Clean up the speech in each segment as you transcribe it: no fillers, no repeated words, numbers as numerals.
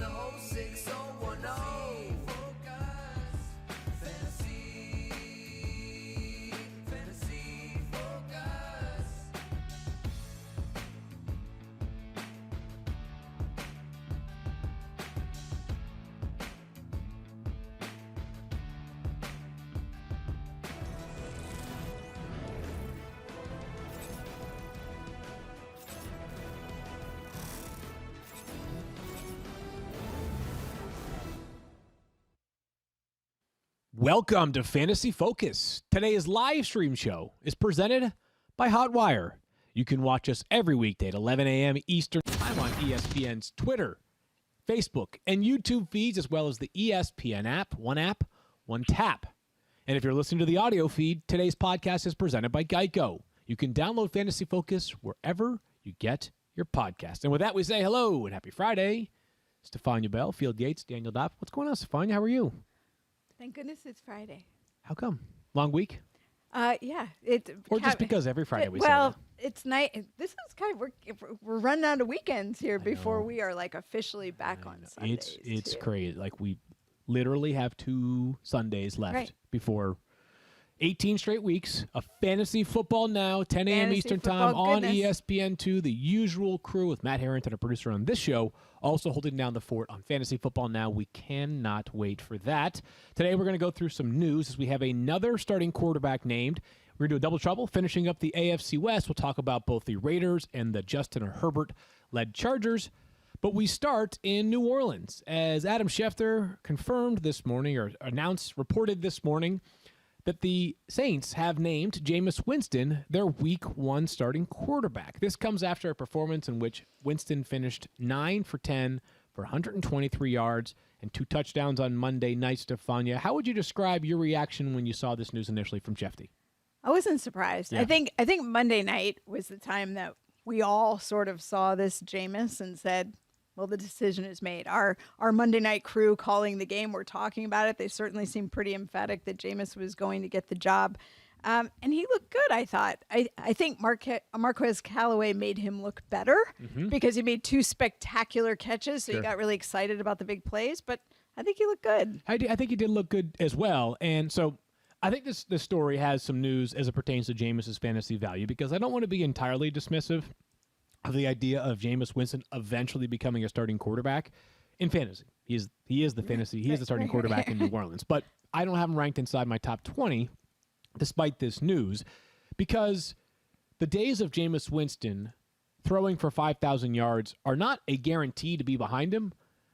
the whole 6010. Fantasy Focus. Welcome to Fantasy Focus. Today's live stream show is presented by Hotwire. You can watch us every weekday at 11 a.m. Eastern Time on ESPN's Twitter, Facebook, and YouTube feeds, as well as the ESPN app, one tap. And if you're listening to the audio feed, today's podcast is presented by Geico. You can download Fantasy Focus wherever you get your podcast. And with that, we say hello and happy Friday. Stephania Bell, Field Yates, Daniel Dopp. What's going on, Stephania? How are you? Thank goodness it's Friday. How come? Long week? Yeah. Or just because every Friday we say well, that? it's night. This is kind of we're running out of weekends here before we are like officially back on Sundays. It's too. crazy. Like we literally have 2 Sundays left before 18 straight weeks of Fantasy Football Now, 10 a.m. Fantasy Eastern football, Time on goodness. ESPN2. The usual crew with Matt Harrington, a producer on this show, also holding down the fort on Fantasy Football Now. We cannot wait for that. Today we're going to go through some news as we have another starting quarterback named. We're going to do a double trouble, finishing up the AFC West. We'll talk about both the Raiders and the Justin Herbert-led Chargers. But we start in New Orleans, as Adam Schefter confirmed this morning, or reported this morning, that the Saints have named Jameis Winston their Week 1 starting quarterback. This comes after a performance in which Winston finished 9 for 10 for 123 yards and 2 touchdowns on Monday night. Stephania, how would you describe your reaction when you saw this news initially from Shefty? I wasn't surprised. Yeah. I think Monday night was the time that we all sort of saw this Jameis and said, well, the decision is made. Our Monday night crew calling the game were talking about it. They certainly seemed pretty emphatic that Jameis was going to get the job. And he looked good, I thought. I think Marquez Callaway made him look better because he made 2 spectacular catches, so you got really excited about the big plays. But I think he looked good. I think he did look good as well. And so I think this story has some news as it pertains to Jameis's fantasy value, because I don't want to be entirely dismissive of the idea of Jameis Winston eventually becoming a starting quarterback in fantasy. He is the starting quarterback in New Orleans. But I don't have him ranked inside my top 20, despite this news, because the days of Jameis Winston throwing for 5,000 yards are not a guarantee to be behind him,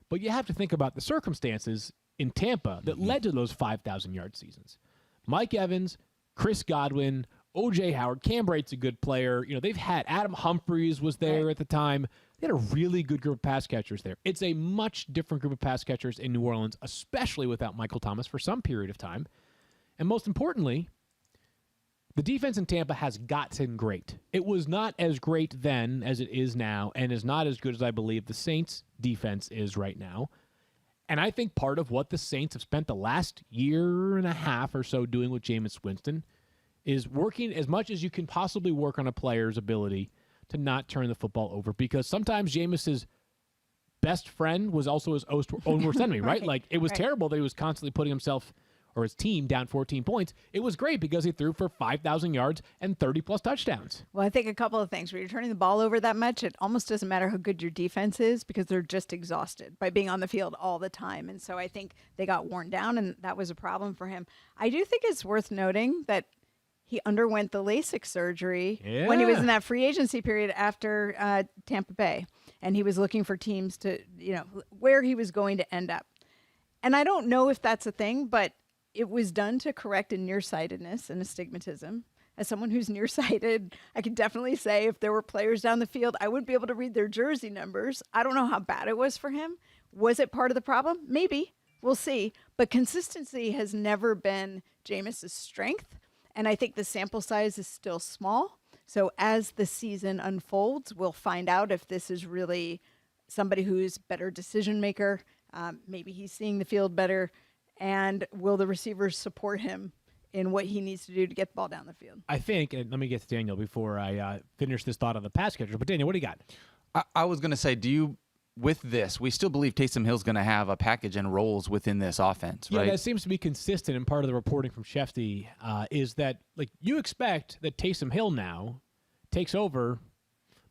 but you have to think about the circumstances in Tampa that led to those 5,000-yard seasons. Mike Evans, Chris Godwin, O.J. Howard, Cam Brate's a good player. You know, they've had Adam Humphries was there at the time. They had a really good group of pass catchers there. It's a much different group of pass catchers in New Orleans, especially without Michael Thomas for some period of time. And most importantly, the defense in Tampa has gotten great. It was not as great then as it is now, and is not as good as I believe the Saints' defense is right now. And I think part of what the Saints have spent the last year and a half or so doing with Jameis Winston is working as much as you can possibly work on a player's ability to not turn the football over, because sometimes Jameis's best friend was also his own worst enemy, right? Like, it was terrible that he was constantly putting himself or his team down 14 points. It was great because he threw for 5,000 yards and 30-plus touchdowns. Well, I think a couple of things. When you're turning the ball over that much, it almost doesn't matter how good your defense is because they're just exhausted by being on the field all the time. And so I think they got worn down, and that was a problem for him. I do think it's worth noting that he underwent the LASIK surgery when he was in that free agency period after Tampa Bay. And he was looking for teams to, where he was going to end up. And I don't know if that's a thing, but it was done to correct a nearsightedness and astigmatism. As someone who's nearsighted, I can definitely say if there were players down the field, I wouldn't be able to read their jersey numbers. I don't know how bad it was for him. Was it part of the problem? Maybe. We'll see. But consistency has never been Jameis's strength. And I think the sample size is still small. So as the season unfolds, we'll find out if this is really somebody who's better decision maker. Maybe he's seeing the field better. And will the receivers support him in what he needs to do to get the ball down the field? I think, and let me get to Daniel before I finish this thought on the pass catcher. But Daniel, what do you got? I was going to say, do with this, we still believe Taysom Hill's going to have a package and roles within this offense, right? Yeah, that seems to be consistent, and part of the reporting from Shefty is that you expect that Taysom Hill now takes over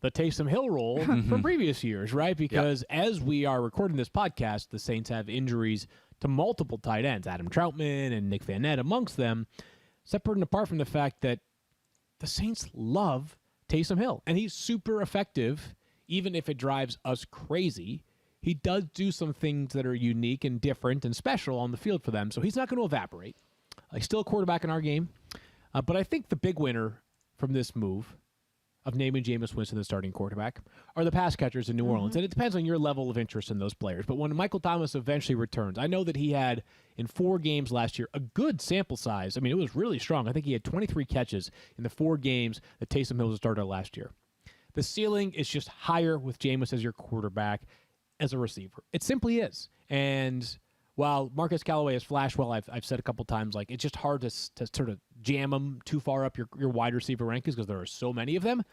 the Taysom Hill role from previous years, right? Because as we are recording this podcast, the Saints have injuries to multiple tight ends, Adam Troutman and Nick Van Nett amongst them, separate and apart from the fact that the Saints love Taysom Hill, and he's super effective. Even if it drives us crazy, he does do some things that are unique and different and special on the field for them, so he's not going to evaporate. He's still a quarterback in our game. But I think the big winner from this move of naming Jameis Winston the starting quarterback are the pass catchers in New Orleans. And it depends on your level of interest in those players. But when Michael Thomas eventually returns, I know that he had, in 4 games last year, a good sample size. I mean, it was really strong. I think he had 23 catches in the 4 games that Taysom Hill was a starter last year. The ceiling is just higher with Jameis as your quarterback, as a receiver. It simply is. And while Marquez Callaway has flashed well, I've said a couple times, like, it's just hard to sort of jam him too far up your wide receiver rankings because there are so many of them.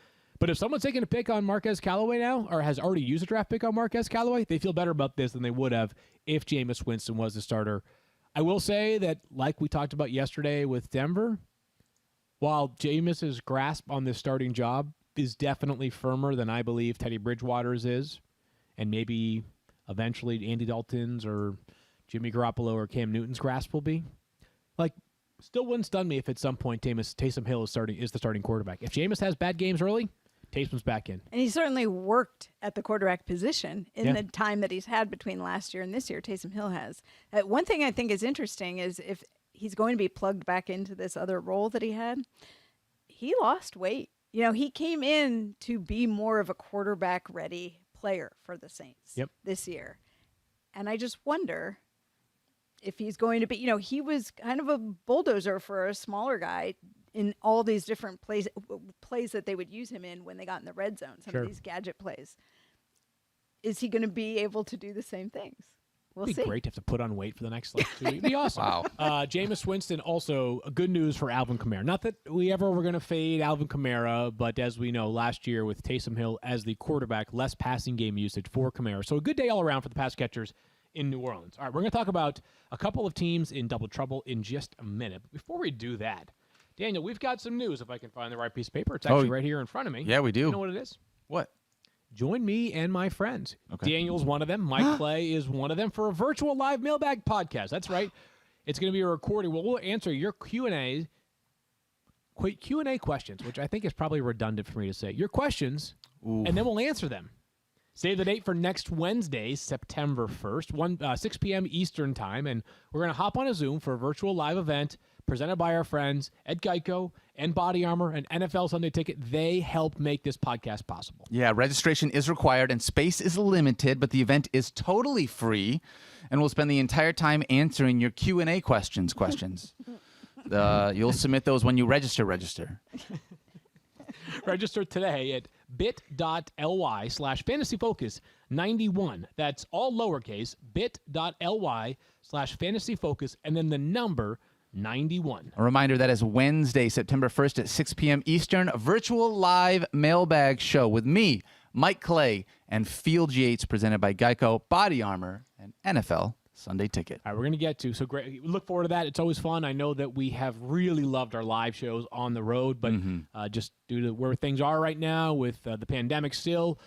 But if someone's taking a pick on Marquez Callaway now, or has already used a draft pick on Marquez Callaway, they feel better about this than they would have if Jameis Winston was the starter. I will say that, like we talked about yesterday with Denver, while Jameis's grasp on this starting job is definitely firmer than I believe Teddy Bridgewater's is, and maybe eventually Andy Dalton's or Jimmy Garoppolo or Cam Newton's grasp will be, like, still wouldn't stun me if at some point Taysom Hill is the starting quarterback. If Jameis has bad games early, Taysom's back in. And he certainly worked at the quarterback position in the time that he's had between last year and this year. Taysom Hill has. One thing I think is interesting is if he's going to be plugged back into this other role that he had, he lost weight. You know, he came in to be more of a quarterback-ready player for the Saints this year. And I just wonder if he's going to be, you know, he was kind of a bulldozer for a smaller guy in all these different plays that they would use him in when they got in the red zone, some of these gadget plays. Is he going to be able to do the same things? We'll see. It'd be great to have to put on weight for the next 2 weeks. It'd be awesome. Wow. Jameis Winston, also good news for Alvin Kamara. Not that we ever were going to fade Alvin Kamara, but as we know, last year with Taysom Hill as the quarterback, less passing game usage for Kamara. So a good day all around for the pass catchers in New Orleans. All right, we're going to talk about a couple of teams in double trouble in just a minute. But before we do that, Daniel, we've got some news, if I can find the right piece of paper. It's actually right here in front of me. Yeah, we do. You know what it is? What? Join me and my friends. Okay. Daniel's one of them. Mike Clay is one of them for a virtual live mailbag podcast. That's right. It's going to be a recording. Well, we'll answer your Q&A questions, which I think is probably redundant for me to say. Your questions, and then we'll answer them. Save the date for next Wednesday, September 1st, 6 p.m. Eastern Time, and we're going to hop on a Zoom for a virtual live event presented by our friends at Geico and Body Armor and NFL Sunday Ticket. They help make this podcast possible. Yeah, registration is required and space is limited, but the event is totally free, and we'll spend the entire time answering your Q&A questions. You'll submit those when you register. Register today at bit.ly/fantasyfocus91. That's all lowercase, bit.ly/fantasyfocus, and then the number 91. A reminder that is Wednesday, September 1st at 6 p.m. Eastern, a virtual live mailbag show with me, Mike Clay, and Field Yates, presented by Geico, Body Armor, and NFL Sunday Ticket. All right, we're going to get to, so great. Look forward to that. It's always fun. I know that we have really loved our live shows on the road, but just due to where things are right now with the pandemic still,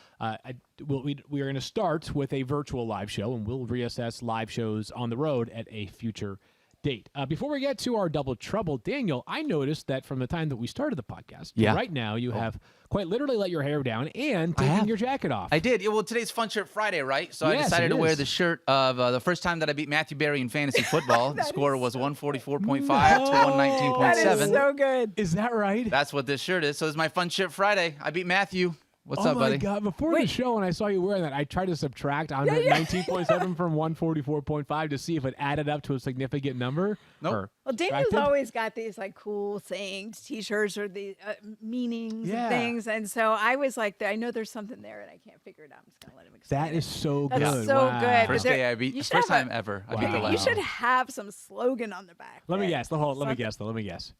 we are going to start with a virtual live show, and we'll reassess live shows on the road at a future date. Before we get to our double trouble, Daniel, I noticed that from the time that we started the podcast, right now you have quite literally let your hair down and taken your jacket off. I did. Well, today's Fun Shirt Friday, right? So I decided to wear the shirt of the first time that I beat Matthew Berry in fantasy football. The score was 144.5 to 119.7. That is so good. Is that right? That's what this shirt is. So it's my Fun Shirt Friday. I beat Matthew. What's up, buddy? Oh, my God. Before the show, when I saw you wearing that, I tried to subtract 119.7 from 144.5 to see if it added up to a significant number. Nope. Well, Daniel's always got these like cool sayings, T-shirts, or the meanings and things. And so I was like, I know there's something there, and I can't figure it out. I'm just going to let him explain. That is so good. That's so good. First day I beat, first time ever. I beat the last. You should have some slogan on the back. Let me guess. Let me guess.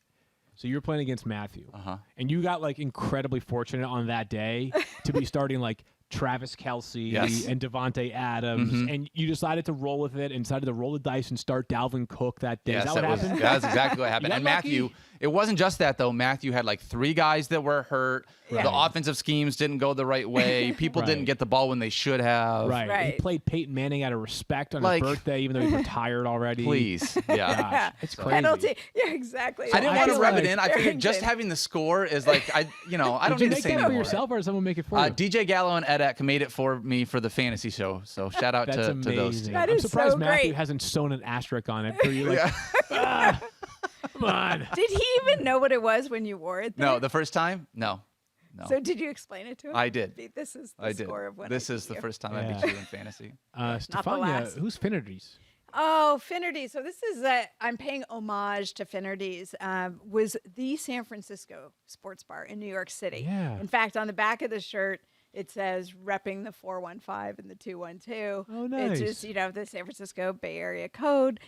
So you were playing against Matthew, and you got like incredibly fortunate on that day to be starting like Travis Kelce Yes. and Devontae Adams, and you decided to roll with it and decided to roll the dice and start Dalvin Cook that day. Yes, Is that what happened? That's exactly what happened. got And Matthew, lucky? it wasn't just that though. Matthew had like 3 guys that were hurt. Right. The offensive schemes didn't go the right way. People Right. didn't get the ball when they should have. Right. He Right. played Peyton Manning out of respect on Like- his birthday, even though he retired already. Please. Yeah. Yeah. It's crazy. Penalty. Yeah, exactly. I didn't I want to feel rub it like in. I figured just Barrington. having the score is like I don't Did you need to make say that for anymore. yourself, or did someone make it for you? DJ Gallo and Edek made it for me for the fantasy show. So shout out That's to amazing. those two. That I'm is surprised so Matthew great. hasn't sewn an asterisk on it for you. Like, Yeah. come on. Did he even know what it was when you wore it? No, there? the first time? No. So did you explain it to him? I did. This is the I did. score of when This I is beat the you. first time I Yeah. beat you in fantasy. Stephania, last. who's Finnerty's? Oh, Finnerty. So this is I'm paying homage to Finnerty's. Was the San Francisco sports bar in New York City. Yeah. In fact, on the back of the shirt, it says repping the 415 and the 212. Oh, nice. It's just, the San Francisco Bay area code.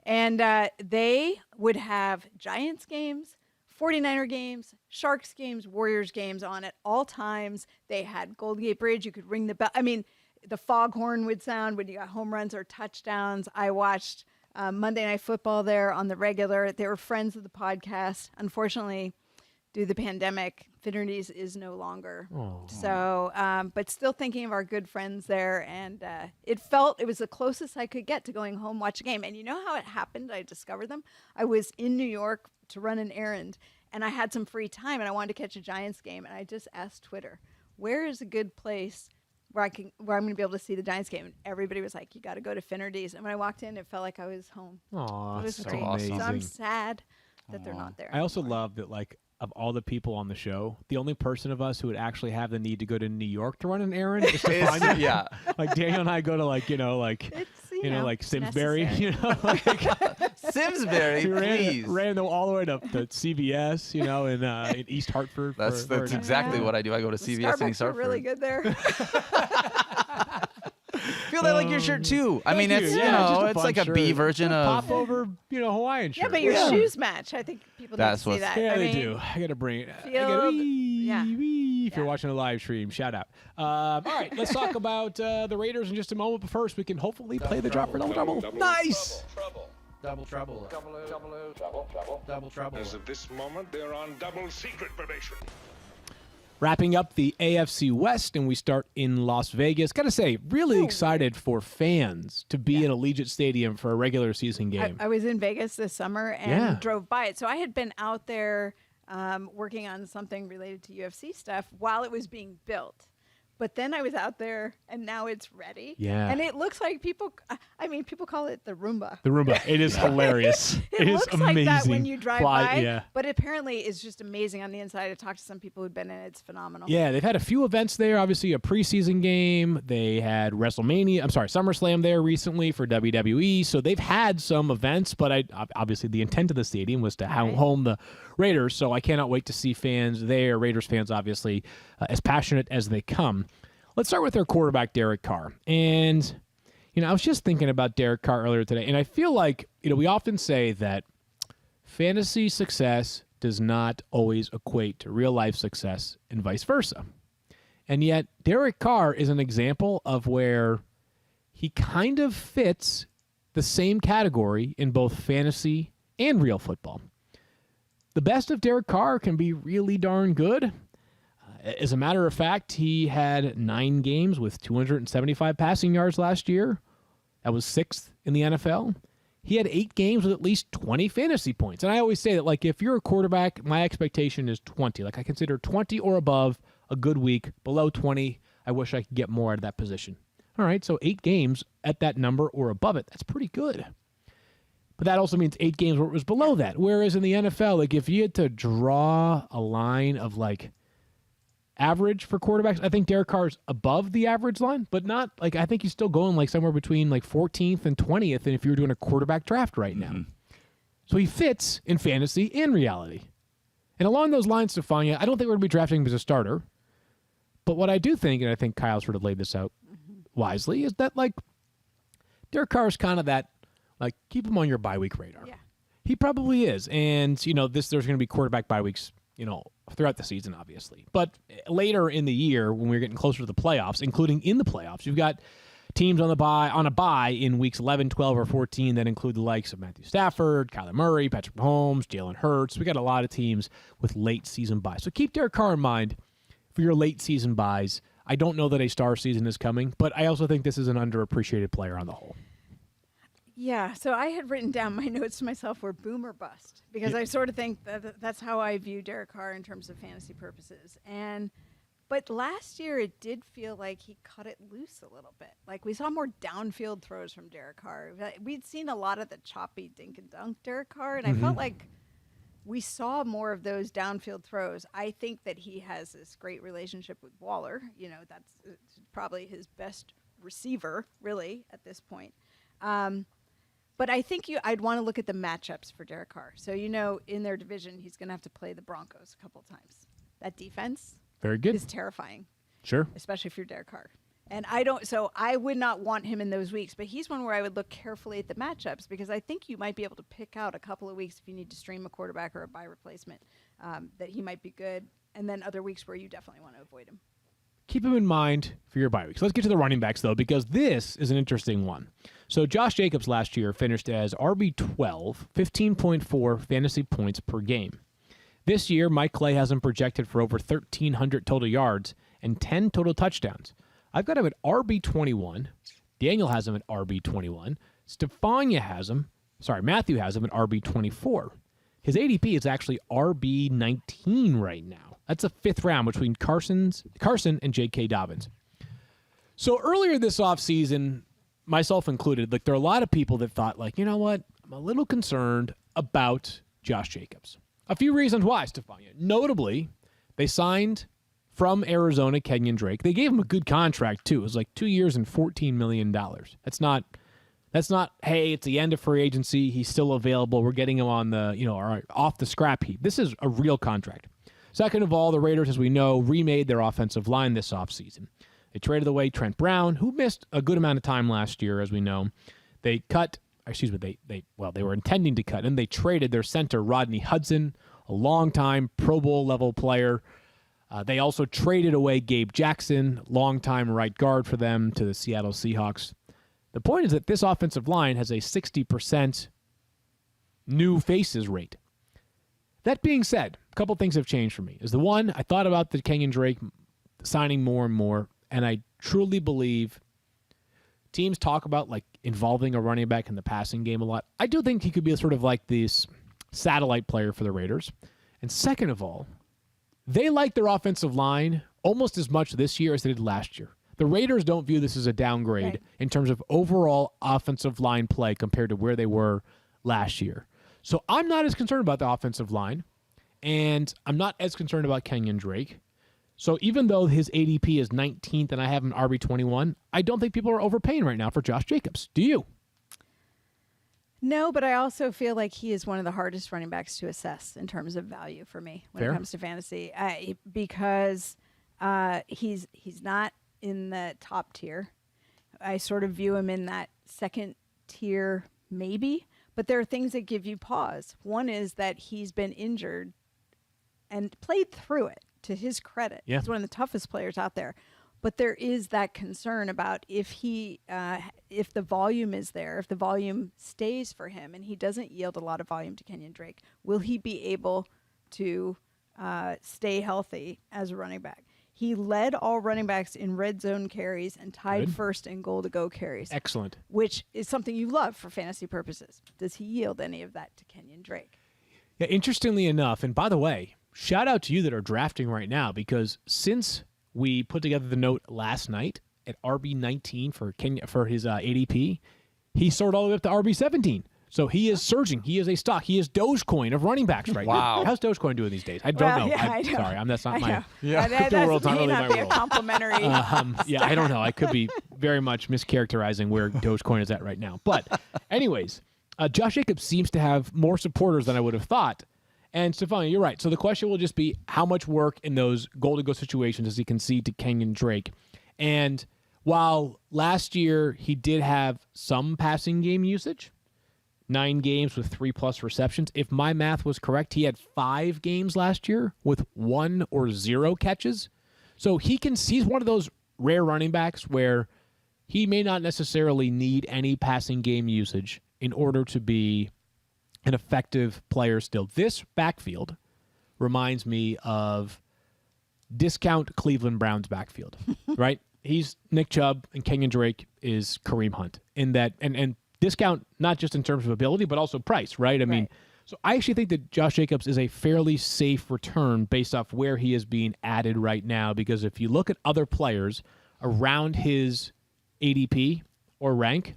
And they would have Giants games, 49er games, Sharks games, Warriors games on at all times. They had Golden Gate Bridge. You could ring the bell. I mean, the foghorn would sound when you got home runs or touchdowns. I watched Monday Night Football there on the regular. They were friends of the podcast. Unfortunately, due to the pandemic, Finnerty's is no longer. So, but still thinking of our good friends there. And it was the closest I could get to going home, watch a game. And you know how it happened? I discovered them. I was in New York to run an errand, and I had some free time, and I wanted to catch a Giants game. And I just asked Twitter, where is a good place where I'm going to be able to see the Giants game? And everybody was like, you got to go to Finnerty's. And when I walked in, it felt like I was home. Aw, It was so great. amazing. So I'm sad that they're not there. I also anymore. love that, like, of all the people on the show, the only person of us who would actually have the need to go to New York to run an errand is Stephania. Yeah. Like Daniel and I go to like It's, like Simsbury, necessary. like Simsbury, we please. ran all the way to CVS, in East Hartford. That's for- exactly Yeah. what I do. I go to The CVS and Starbucks are really good there. Feel that like your shirt too. I mean, Thank it's you. Yeah, just a it's fun like a shirt. B version Pop of. over, Hawaiian shirt. Yeah, but your shoes match. I think people need to That's see what's- that. Yeah, I they mean, do. I got to bring it. Field, yeah. If you're Yeah. watching a live stream, shout out. All right, let's talk about the Raiders in just a moment. But first, we can hopefully play the drop for double trouble. Nice. Double trouble. Double trouble. As of this moment, they're on double secret probation. Wrapping up the AFC West, and we start in Las Vegas. Got to say, really excited for fans to be in Allegiant Stadium for a regular season game. I was in Vegas this summer and Yeah. drove by it. So I had been out there working on something related to UFC stuff while it was being built. But then I was out there, and now it's ready. Yeah. And it looks like people call it the Roomba. The Roomba, it is hilarious. It is looks amazing. like that when you drive by, Yeah. but apparently it's just amazing on the inside. I talked to some people who've been in it. It's phenomenal. Yeah, they've had a few events there. Obviously, a preseason game. They had SummerSlam there recently for WWE. So they've had some events, but obviously the intent of the stadium was to home the Raiders. So I cannot wait to see fans there. Raiders fans, obviously, as passionate as they come. Let's start with their quarterback, Derek Carr. And, I was just thinking about Derek Carr earlier today, and I feel like, we often say that fantasy success does not always equate to real life success and vice versa. And yet, Derek Carr is an example of where he kind of fits the same category in both fantasy and real football. The best of Derek Carr can be really darn good. As a matter of fact, he had 9 games with 275 passing yards last year. That was 6th in the NFL. He had 8 games with at least 20 fantasy points. And I always say that, like, if you're a quarterback, my expectation is 20. Like, I consider 20 or above a good week. Below 20, I wish I could get more out of that position. All right, so 8 games at that number or above it, that's pretty good. But that also means 8 games where it was below that. Whereas in the NFL, like, if you had to draw a line of, like, average for quarterbacks, I think Derek Carr's above the average line, but not like, I think he's still going like somewhere between like 14th and 20th. And if you were doing a quarterback draft right now, so he fits in fantasy and reality. And along those lines, Stephania, I don't think we're going to be drafting him as a starter. But what I do think, and I think Kyle sort of laid this out wisely, is that like Derek Carr's kind of that, like, keep him on your bye week radar. Yeah. He probably is. And, there's going to be quarterback bye weeks throughout the season, obviously. But later in the year, when we're getting closer to the playoffs, including in the playoffs, you've got teams on a bye in weeks 11, 12, or 14 that include the likes of Matthew Stafford, Kyler Murray, Patrick Mahomes, Jalen Hurts. We got a lot of teams with late season buys. So keep Derek Carr in mind for your late season buys. I don't know that a star season is coming, but I also think this is an underappreciated player on the whole. Yeah, so I had written down my notes to myself were boom or bust because I sort of think that's how I view Derek Carr in terms of fantasy purposes. But last year it did feel like he cut it loose a little bit. Like we saw more downfield throws from Derek Carr. We'd seen a lot of the choppy dink and dunk Derek Carr, and I felt like we saw more of those downfield throws. I think that he has this great relationship with Waller. That's probably his best receiver, really, at this point. But I think I'd want to look at the matchups for Derek Carr. So, in their division, he's going to have to play the Broncos a couple times. That defense Very good. is terrifying, Sure. especially if you're Derek Carr. And so I would not want him in those weeks, but he's one where I would look carefully at the matchups because I think you might be able to pick out a couple of weeks if you need to stream a quarterback or a bye replacement that he might be good, and then other weeks where you definitely want to avoid him. Keep him in mind for your bye weeks. Let's get to the running backs, though, because this is an interesting one. So Josh Jacobs last year finished as RB12, 15.4 fantasy points per game. This year, Mike Clay has him projected for over 1,300 total yards and 10 total touchdowns. I've got him at RB21. Daniel has him at RB21. Matthew has him at RB24. His ADP is actually RB19 right now. That's a fifth round between Carson and J.K. Dobbins. So earlier this offseason, myself included, there are a lot of people that thought, you know what? I'm a little concerned about Josh Jacobs. A few reasons why, Stephania. Notably, they signed from Arizona Kenyon Drake. They gave him a good contract, too. It was 2 years and $14 million. That's not, hey, it's the end of free agency. He's still available. We're getting him on the, off the scrap heap. This is a real contract. Second of all, the Raiders, as we know, remade their offensive line this offseason. They traded away Trent Brown, who missed a good amount of time last year, as we know. They were intending to cut, and they traded their center, Rodney Hudson, a longtime Pro Bowl level player. They also traded away Gabe Jackson, longtime right guard for them, to the Seattle Seahawks. The point is that this offensive line has a 60% new faces rate. That being said, a couple things have changed for me. Is the one, I thought about the Kenyon Drake signing more and more, and I truly believe teams talk about involving a running back in the passing game a lot. I do think he could be sort of this satellite player for the Raiders. And second of all, they like their offensive line almost as much this year as they did last year. The Raiders don't view this as a downgrade in terms of overall offensive line play compared to where they were last year. So I'm not as concerned about the offensive line, and I'm not as concerned about Kenyon Drake. So even though his ADP is 19th and I have him RB21, I don't think people are overpaying right now for Josh Jacobs. Do you? No, but I also feel like he is one of the hardest running backs to assess in terms of value for me when Fair. it comes to fantasy because he's not in the top tier. I sort of view him in that second tier maybe, but there are things that give you pause. One is that he's been injured and played through it, to his credit. Yeah. He's one of the toughest players out there. But there is that concern about if the volume is there, if the volume stays for him, and he doesn't yield a lot of volume to Kenyon Drake, will he be able to stay healthy as a running back? He led all running backs in red zone carries and tied first in goal-to-go carries. Excellent. Which is something you love for fantasy purposes. Does he yield any of that to Kenyon Drake? Yeah, interestingly enough, and by the way, shout out to you that are drafting right now, because since we put together the note last night at RB19 for his ADP, he soared all the way up to RB17. So he is surging. He is a stock. He is Dogecoin of running backs right now. How's Dogecoin doing these days? I don't know. Yeah, I know. Sorry, that's not my That world's not may really not my be world. a complimentary. Yeah, I don't know. I could be very much mischaracterizing where Dogecoin is at right now. But anyways, Josh Jacobs seems to have more supporters than I would have thought. And Stephania, you're right. So the question will just be how much work in those goal-to-go situations does he concede to Kenyon Drake? And while last year he did have some passing game usage, 9 games with 3+ receptions. If my math was correct, he had 5 games last year with 1 or 0 catches. So he's one of those rare running backs where he may not necessarily need any passing game usage in order to be an effective player still. This backfield reminds me of discount Cleveland Browns backfield, right? He's Nick Chubb and Kenyon Drake is Kareem Hunt in that, and discount not just in terms of ability, but also price, right? I mean, so I actually think that Josh Jacobs is a fairly safe return based off where he is being added right now, because if you look at other players around his ADP or rank,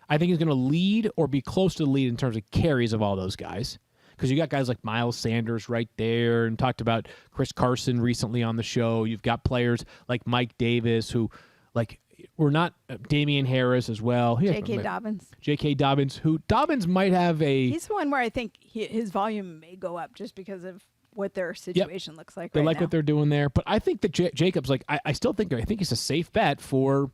I think he's going to lead or be close to the lead in terms of carries of all those guys. Because you got guys like Miles Sanders right there, and talked about Chris Carson recently on the show. You've got players like Mike Davis who, like, we're not Damian Harris as well. J.K. Dobbins. J.K. Dobbins, who Dobbins might have a... He's the one where I think his volume may go up just because of what their situation looks like They right like now. what they're doing there. But I think that Jacobs, like, I think he's a safe bet for...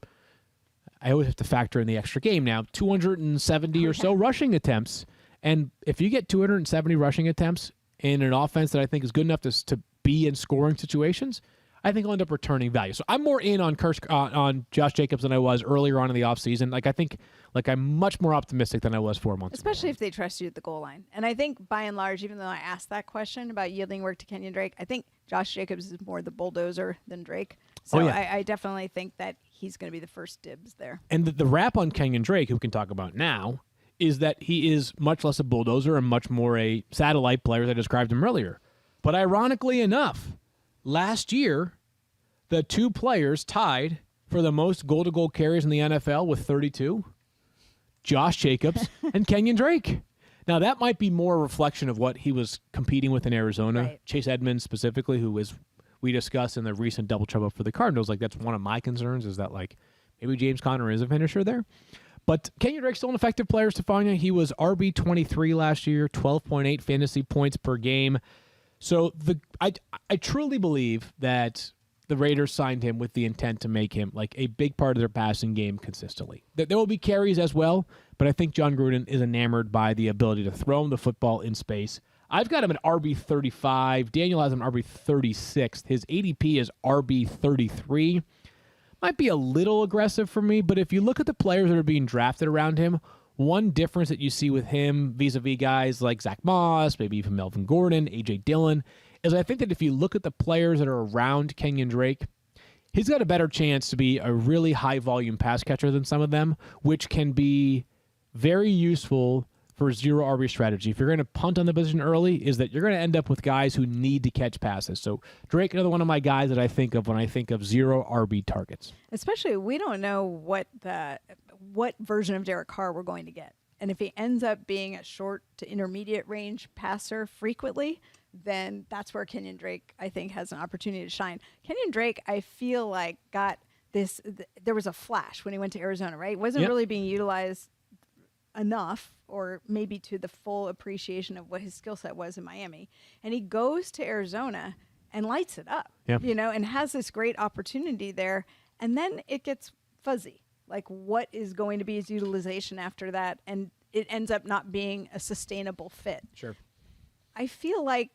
I always have to factor in the extra game now. 270 or so rushing attempts. And if you get 270 rushing attempts in an offense that I think is good enough to be in scoring situations, I think he'll end up returning value. So I'm more in on Josh Jacobs than I was earlier on in the offseason. Like, I think, like, I'm much more optimistic than I was 4 months ago. Especially if they trust you at the goal line. And I think, by and large, even though I asked that question about yielding work to Kenyon Drake, I think Josh Jacobs is more the bulldozer than Drake. So I definitely think that he's going to be the first dibs there. And the wrap on Kenyon Drake, who we can talk about now, is that he is much less a bulldozer and much more a satellite player, as I described him earlier. But ironically enough, last year, the 2 players tied for the most goal-to-goal carries in the NFL with 32, Josh Jacobs and Kenyon Drake. Now, that might be more a reflection of what he was competing with in Arizona. Right. Chase Edmonds specifically, who we discussed in the recent double trouble for the Cardinals. Like, that's one of my concerns, is that, like, maybe James Conner is a finisher there. But Kenyon Drake's still an effective player, Stephania. He was RB23 last year, 12.8 fantasy points per game. So I truly believe that the Raiders signed him with the intent to make him like a big part of their passing game consistently. There will be carries as well, but I think John Gruden is enamored by the ability to throw him the football in space. I've got him at RB35. Daniel has him RB36. His ADP is RB33. Might be a little aggressive for me, but if you look at the players that are being drafted around him, one difference that you see with him vis-a-vis guys like Zach Moss, maybe even Melvin Gordon, A.J. Dillon, is I think that if you look at the players that are around Kenyon Drake, he's got a better chance to be a really high-volume pass catcher than some of them, which can be very useful for zero RB strategy. If you're going to punt on the position early, is that you're going to end up with guys who need to catch passes. So Drake, another one of my guys that I think of when I think of zero RB targets. Especially, we don't know what version of Derek Carr we're going to get. And if he ends up being a short to intermediate range passer frequently, then that's where Kenyon Drake, I think, has an opportunity to shine. Kenyon Drake, I feel like, got this. There was a flash when he went to Arizona, right? Wasn't really being utilized enough, or maybe to the full appreciation of what his skill set was in Miami. And he goes to Arizona and lights it up, and has this great opportunity there. And then it gets fuzzy. Like, what is going to be his utilization after that? And it ends up not being a sustainable fit. Sure. I feel like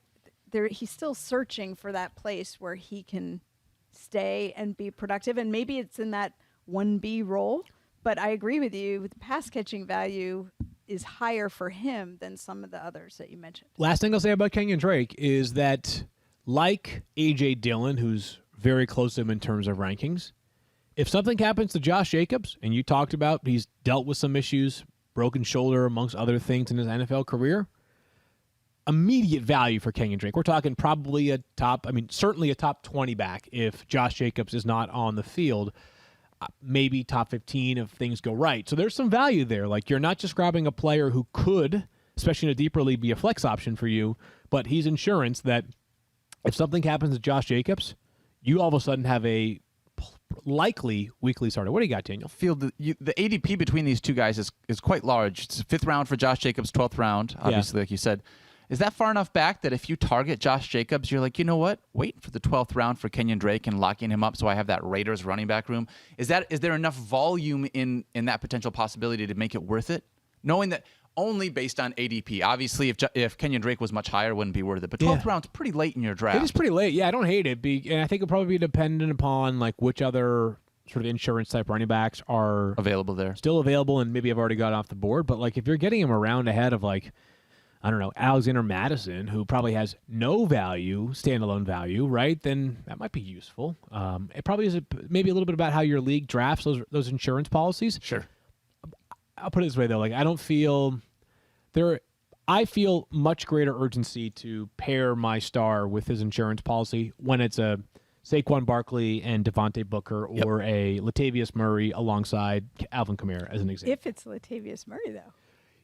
he's still searching for that place where he can stay and be productive. And maybe it's in that 1B role. But I agree with you. The pass catching value is higher for him than some of the others that you mentioned. Last thing I'll say about Kenyon Drake is that, like A.J. Dillon, who's very close to him in terms of rankings, if something happens to Josh Jacobs, and you talked about he's dealt with some issues, broken shoulder amongst other things in his NFL career, immediate value for Kenyon Drake. We're talking probably certainly a top 20 back if Josh Jacobs is not on the field. Maybe top 15 if things go right. So there's some value there. Like, you're not just grabbing a player who could, especially in a deeper league, be a flex option for you, but he's insurance that if something happens to Josh Jacobs, you all of a sudden have a likely weekly starter. What do you got, Daniel? The ADP between these two guys is quite large. It's 5th round for Josh Jacobs, 12th round, obviously, like you said. Is that far enough back that if you target Josh Jacobs, you're like, you know what? Wait for the 12th round for Kenyon Drake and locking him up so I have that Raiders running back room. Is there enough volume in that potential possibility to make it worth it? Knowing that, only based on ADP. Obviously, if Kenyon Drake was much higher, it wouldn't be worth it. But 12th round's pretty late in your draft. It is pretty late. Yeah, I don't hate it. And I think it'll probably be dependent upon like which other sort of insurance type running backs are available there. Still available, and maybe I've already got off the board. But like if you're getting him around ahead of like, I don't know, Alexander Madison, who probably has no value, standalone value, right? Then that might be useful. It probably is maybe a little bit about how your league drafts those insurance policies. Sure. I'll put it this way though, like I feel much greater urgency to pair my star with his insurance policy when it's a Saquon Barkley and Devontae Booker or a Latavius Murray alongside Alvin Kamara as an example. If it's Latavius Murray, though.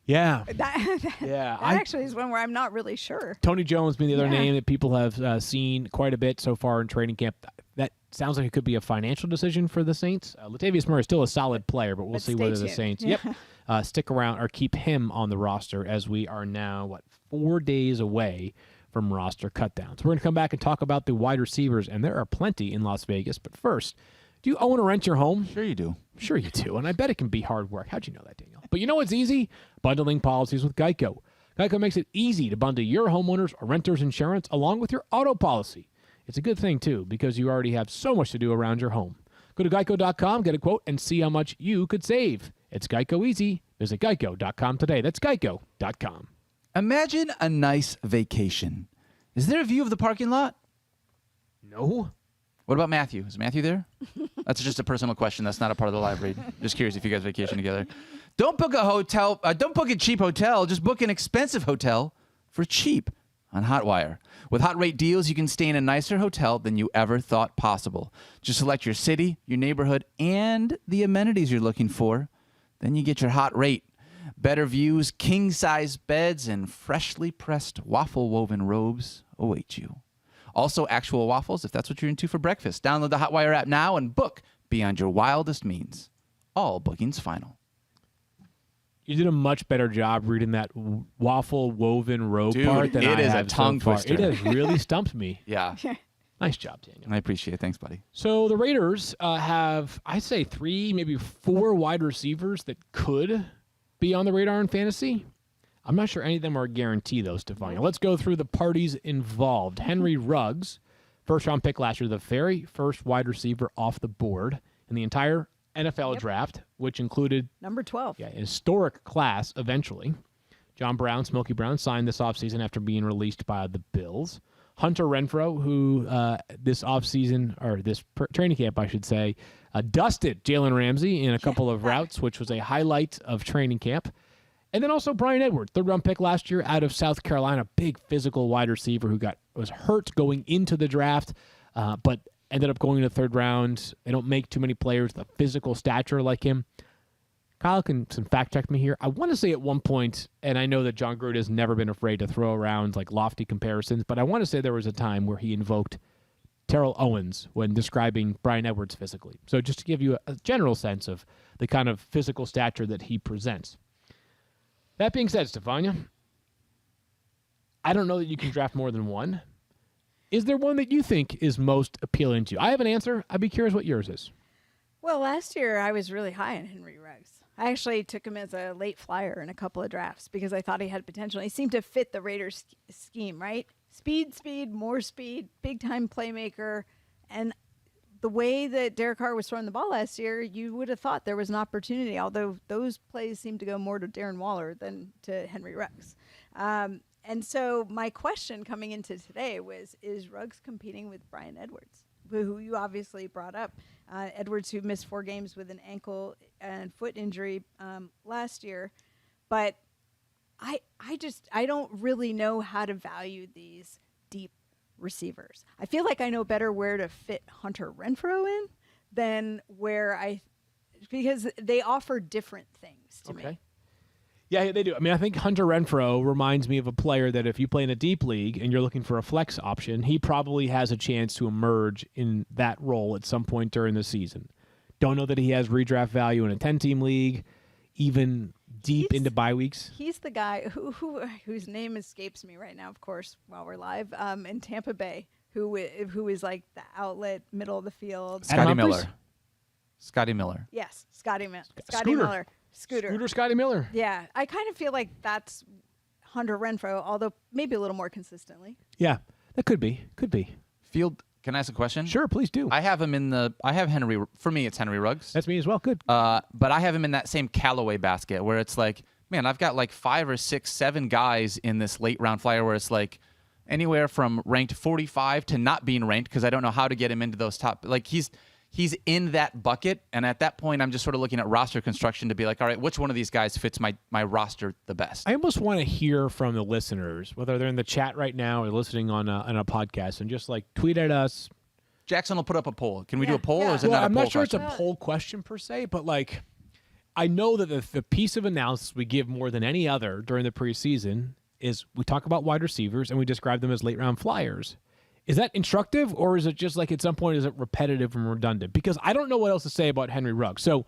Yeah. That actually is one where I'm not really sure. Tony Jones being the other name that people have seen quite a bit so far in training camp. That sounds like it could be a financial decision for the Saints. Latavius Murray is still a solid player, but we'll see whether the Saints stick around or keep him on the roster as we are now, 4 days away from roster cutdowns. We're going to come back and talk about the wide receivers, and there are plenty in Las Vegas. But first, do you own or rent your home? Sure you do. Sure you do, and I bet it can be hard work. How'd you know that, Daniel? But you know what's easy? Bundling policies with Geico. Geico makes it easy to bundle your homeowners or renters insurance along with your auto policy. It's a good thing, too, because you already have so much to do around your home. Go to geico.com, get a quote, and see how much you could save. It's Geico easy. Visit geico.com today. That's geico.com. Imagine a nice vacation. Is there a view of the parking lot? No. What about Matthew? Is Matthew there? That's just a personal question. That's not a part of the live read. Just curious if you guys vacation together. Don't book a hotel. Don't book a cheap hotel. Just book an expensive hotel for cheap on Hotwire. With hot rate deals, you can stay in a nicer hotel than you ever thought possible. Just select your city, your neighborhood, and the amenities you're looking for. Then you get your hot rate. Better views, king-size beds, and freshly pressed waffle-woven robes await you. Also, actual waffles, if that's what you're into for breakfast. Download the Hotwire app now and book beyond your wildest means. All bookings final. You did a much better job reading that waffle woven robe Dude, part than it I is a have tongue so far. twister. It has really stumped me. Yeah. Nice job, Daniel. I appreciate it. Thanks, buddy. So the Raiders have, I say, 3, maybe 4 wide receivers that could be on the radar in fantasy. I'm not sure any of them are a guarantee, though, Stephania. Let's go through the parties involved. Henry Ruggs, first-round pick last year, the very first wide receiver off the board in the entire NFL draft, which included number 12. Yeah, historic class eventually. John Brown, Smokey Brown, signed this offseason after being released by the Bills. Hunter Renfrow, who this offseason, or this training camp, I should say, dusted Jalen Ramsey in a couple of routes, which was a highlight of training camp. And then also Brian Edwards, third-round pick last year out of South Carolina, big physical wide receiver who was hurt going into the draft, but ended up going in the third round. They don't make too many players with a physical stature like him. Kyle can fact check me here. I want to say at one point, and I know that John Gruden has never been afraid to throw around like lofty comparisons, but I want to say there was a time where he invoked Terrell Owens when describing Brian Edwards physically. So just to give you a general sense of the kind of physical stature that he presents. That being said, Stephania, I don't know that you can draft more than one. Is there one that you think is most appealing to you? I have an answer. I'd be curious what yours is. Well, last year I was really high on Henry Ruggs. I actually took him as a late flyer in a couple of drafts because I thought he had potential. He seemed to fit the Raiders scheme, right? Speed, more speed, big-time playmaker. And the way that Derek Carr was throwing the ball last year, you would have thought there was an opportunity, although those plays seemed to go more to Darren Waller than to Henry Ruggs. And so my question coming into today was, is Ruggs competing with Brian Edwards, who you obviously brought up? Edwards, who missed 4 games with an ankle and foot injury last year. But I don't really know how to value these deep receivers. I feel like I know better where to fit Hunter Renfrow in than because they offer different things to me. Yeah, they do. I mean, I think Hunter Renfrow reminds me of a player that if you play in a deep league and you're looking for a flex option, he probably has a chance to emerge in that role at some point during the season. Don't know that he has redraft value in a 10-team league, even deep into bye weeks. He's the guy whose name escapes me right now, of course, while we're live, in Tampa Bay, who is like the outlet, middle of the field. Scotty Miller. Yes, Scotty Miller. Scooter. Miller. Scooter. Scotty Miller. Yeah, I kind of feel like that's Hunter Renfrow, although maybe a little more consistently. Yeah, that could be. Field, can I ask a question? Sure, please do. I have him I have Henry, for me it's Henry Ruggs. That's me as well. Good. But I have him in that same Callaway basket where it's like, man, I've got like 5 or 6, 7 guys in this late round flyer where it's like anywhere from ranked 45 to not being ranked because I don't know how to get him into those top. Like he's in that bucket, and at that point, I'm just sort of looking at roster construction to be like, all right, which one of these guys fits my roster the best? I almost want to hear from the listeners, whether they're in the chat right now or listening on a podcast, and just like tweet at us. Jackson will put up a poll. Can we do Yeah, a poll, yeah. or is it Well, not a I'm poll not sure question? it's a poll question per se, but like I know that the piece of analysis we give more than any other during the preseason is we talk about wide receivers and we describe them as late round flyers. Is that instructive, or is it just like at some point is it repetitive and redundant? Because I don't know what else to say about Henry Ruggs. So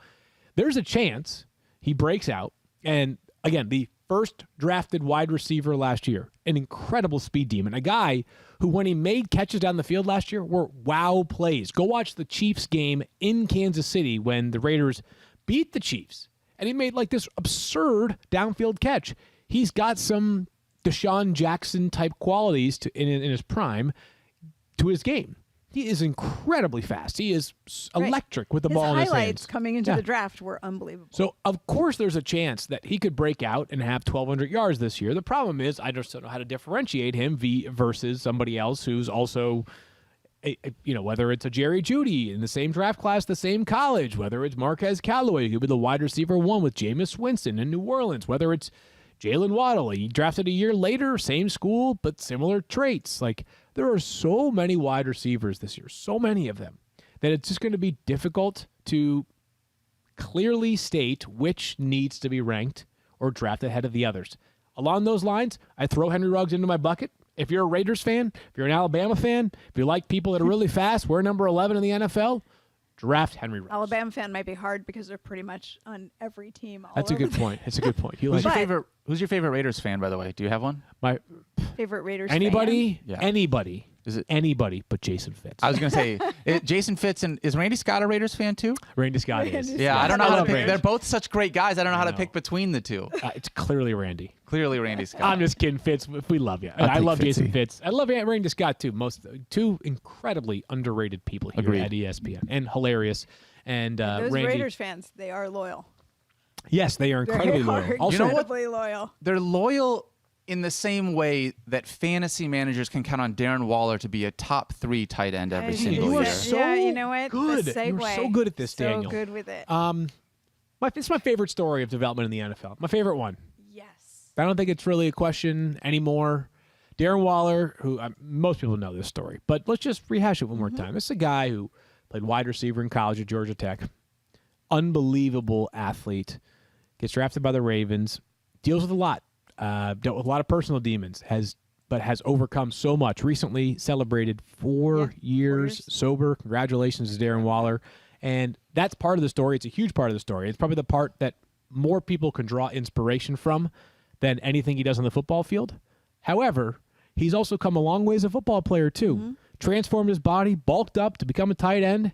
there's a chance he breaks out. And again, the first drafted wide receiver last year, an incredible speed demon, a guy who, when he made catches down the field last year, were wow plays. Go watch the Chiefs game in Kansas City when the Raiders beat the Chiefs. And he made like this absurd downfield catch. He's got some Deshaun Jackson type qualities in his prime to his game. He is incredibly fast. He is electric with the ball in his highlights hands. coming into Yeah. the draft were unbelievable. So, of course, there's a chance that he could break out and have 1,200 yards this year. The problem is I just don't know how to differentiate him versus somebody else who's also, whether it's a Jerry Jeudy in the same draft class, the same college, whether it's Marquez Callaway, who would be the wide receiver 1 with Jameis Winston in New Orleans, whether it's Jalen Waddle, he drafted a year later, same school, but similar traits. Like, there are so many wide receivers this year, so many of them, that it's just going to be difficult to clearly state which needs to be ranked or drafted ahead of the others. Along those lines, I throw Henry Ruggs into my bucket. If you're a Raiders fan, if you're an Alabama fan, if you like people that are really fast, we're number 11 in the NFL, draft Henry Ruggs. Alabama fan might be hard because they're pretty much on every team. That's a good point. It's a good point. You Who's like your But- favorite Raiders fan, by the way? Do you have one? my favorite Raiders anybody? fan. Yeah. Anybody? Is it? Anybody but Jason Fitz. I was going to say, Jason Fitz, and is Randy Scott a Raiders fan too? Randy Scott is. Randy Yeah, I don't know I how to love pick. Randy. They're both such great guys. I don't know how to know. pick between the two. It's clearly Randy. Clearly, Randy Scott. I'm just kidding, Fitz. We love you. And I take love Jason Fitzy. Fitz. I love Randy Scott too. Two incredibly underrated people here Agreed. at ESPN and hilarious. And Those Randy, Raiders fans, they are loyal. yes, they are incredibly They loyal. are Also, You know what? incredibly loyal. They're loyal in the same way that fantasy managers can count on Darren Waller to be a top 3 tight end every And single you year. are so yeah, you know what? good. The You're segue. so good at this, so Daniel. good with it. It's my favorite story of development in the NFL. My favorite one. Yes. I don't think it's really a question anymore. Darren Waller, who most people know this story, but let's just rehash it one more time. This is a guy who played wide receiver in college at Georgia Tech. Unbelievable athlete. Gets drafted by the Ravens. Deals with a lot. Dealt with a lot of personal demons. Has overcome so much. Recently celebrated 4 years sober. Congratulations to Darren Waller. And that's part of the story. It's a huge part of the story. It's probably the part that more people can draw inspiration from than anything he does on the football field. However, he's also come a long way as a football player too. Transformed his body, bulked up to become a tight end,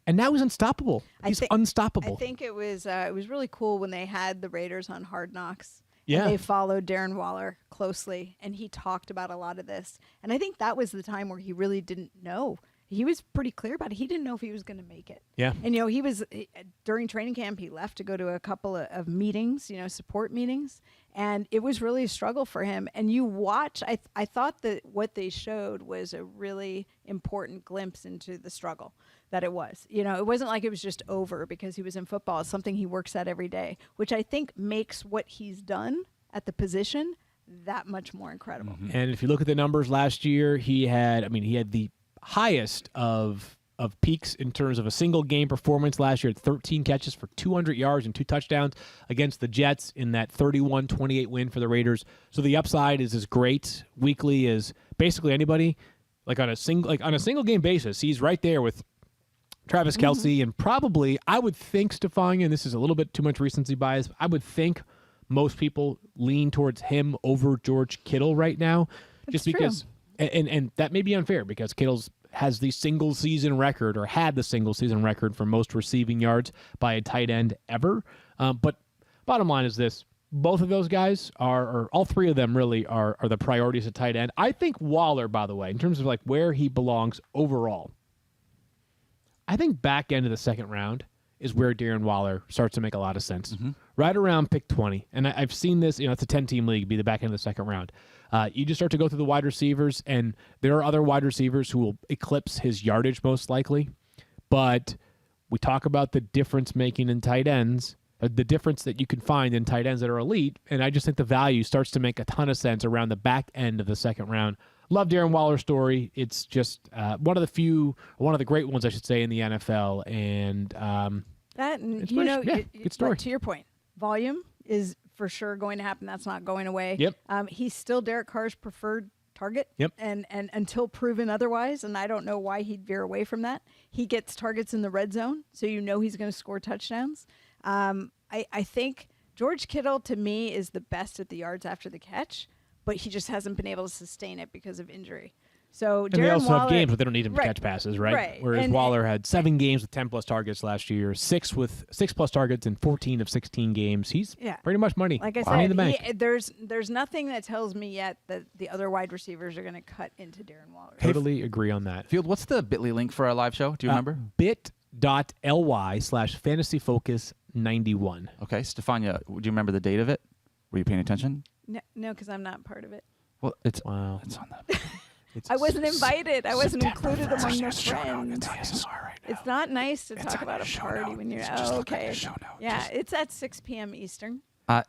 and now he's unstoppable. He's unstoppable. I think it was really cool when they had the Raiders on Hard Knocks. Yeah. And they followed Darren Waller closely, and he talked about a lot of this. And I think that was the time where he really didn't know. He was pretty clear about it. He didn't know if he was going to make it. Yeah. And, he was, during training camp, he left to go to a couple of meetings, support meetings. And it was really a struggle for him. And you watch, I thought that what they showed was a really important glimpse into the struggle that it was. It wasn't like it was just over because he was in football. It's something he works at every day, which I think makes what he's done at the position that much more incredible. And if you look at the numbers last year, he had the highest of peaks in terms of a single game performance last year at 13 catches for 200 yards and 2 touchdowns against the Jets in that 31-28 win for the Raiders. So the upside is as great weekly as basically anybody. Like on a single game basis, he's right there with Travis Kelce and probably, I would think, Stephania, and this is a little bit too much recency bias, I would think most people lean towards him over George Kittle right now. That's just because and that may be unfair because Kittle's has the single season record or had the single season record for most receiving yards by a tight end ever. But bottom line is this. Both of those guys or all three of them really are the priorities at tight end. I think Waller, by the way, in terms of like where he belongs overall, I think back end of the second round is where Darren Waller starts to make a lot of sense. Right around pick 20. And I've seen this, it's a 10-team league, be the back end of the second round. You just start to go through the wide receivers, and there are other wide receivers who will eclipse his yardage most likely. But we talk about the difference making in tight ends, the difference that you can find in tight ends that are elite, and I just think the value starts to make a ton of sense around the back end of the second round. Love Darren Waller's story. It's just one of the great ones, I should say, in the NFL. And good story. To your point, volume is for sure going to happen. That's not going away. Yep. He's still Derek Carr's preferred target. Yep. And until proven otherwise, and I don't know why he'd veer away from that. He gets targets in the red zone, so you know he's going to score touchdowns. I think George Kittle, to me, is the best at the yards after the catch, but he just hasn't been able to sustain it because of injury. So and they also have games, but they don't need him to Right. catch passes, right? Right. Whereas Waller had 7 games with 10-plus targets last year, 6 with 6-plus targets in 14 of 16 games. He's pretty much money. Like I money in the said, bank. there's nothing that tells me yet that the other wide receivers are going to cut into Darren Waller. Totally agree on that. Field, what's the Bitly link for our live show? Do you remember? bit.ly/fantasyfocus91. Okay, Stephania, do you remember the date of it? Were you paying attention? No, because I'm not part of it. Well, it's Wow. it's on the. It's I wasn't invited. I wasn't September included 1st. among the It's shout out. friends. It's ASMR right now. It's not nice to talk on about the a show party note. when you're Just look at okay. the show note. Yeah, Just- it's at 6 p.m. Eastern.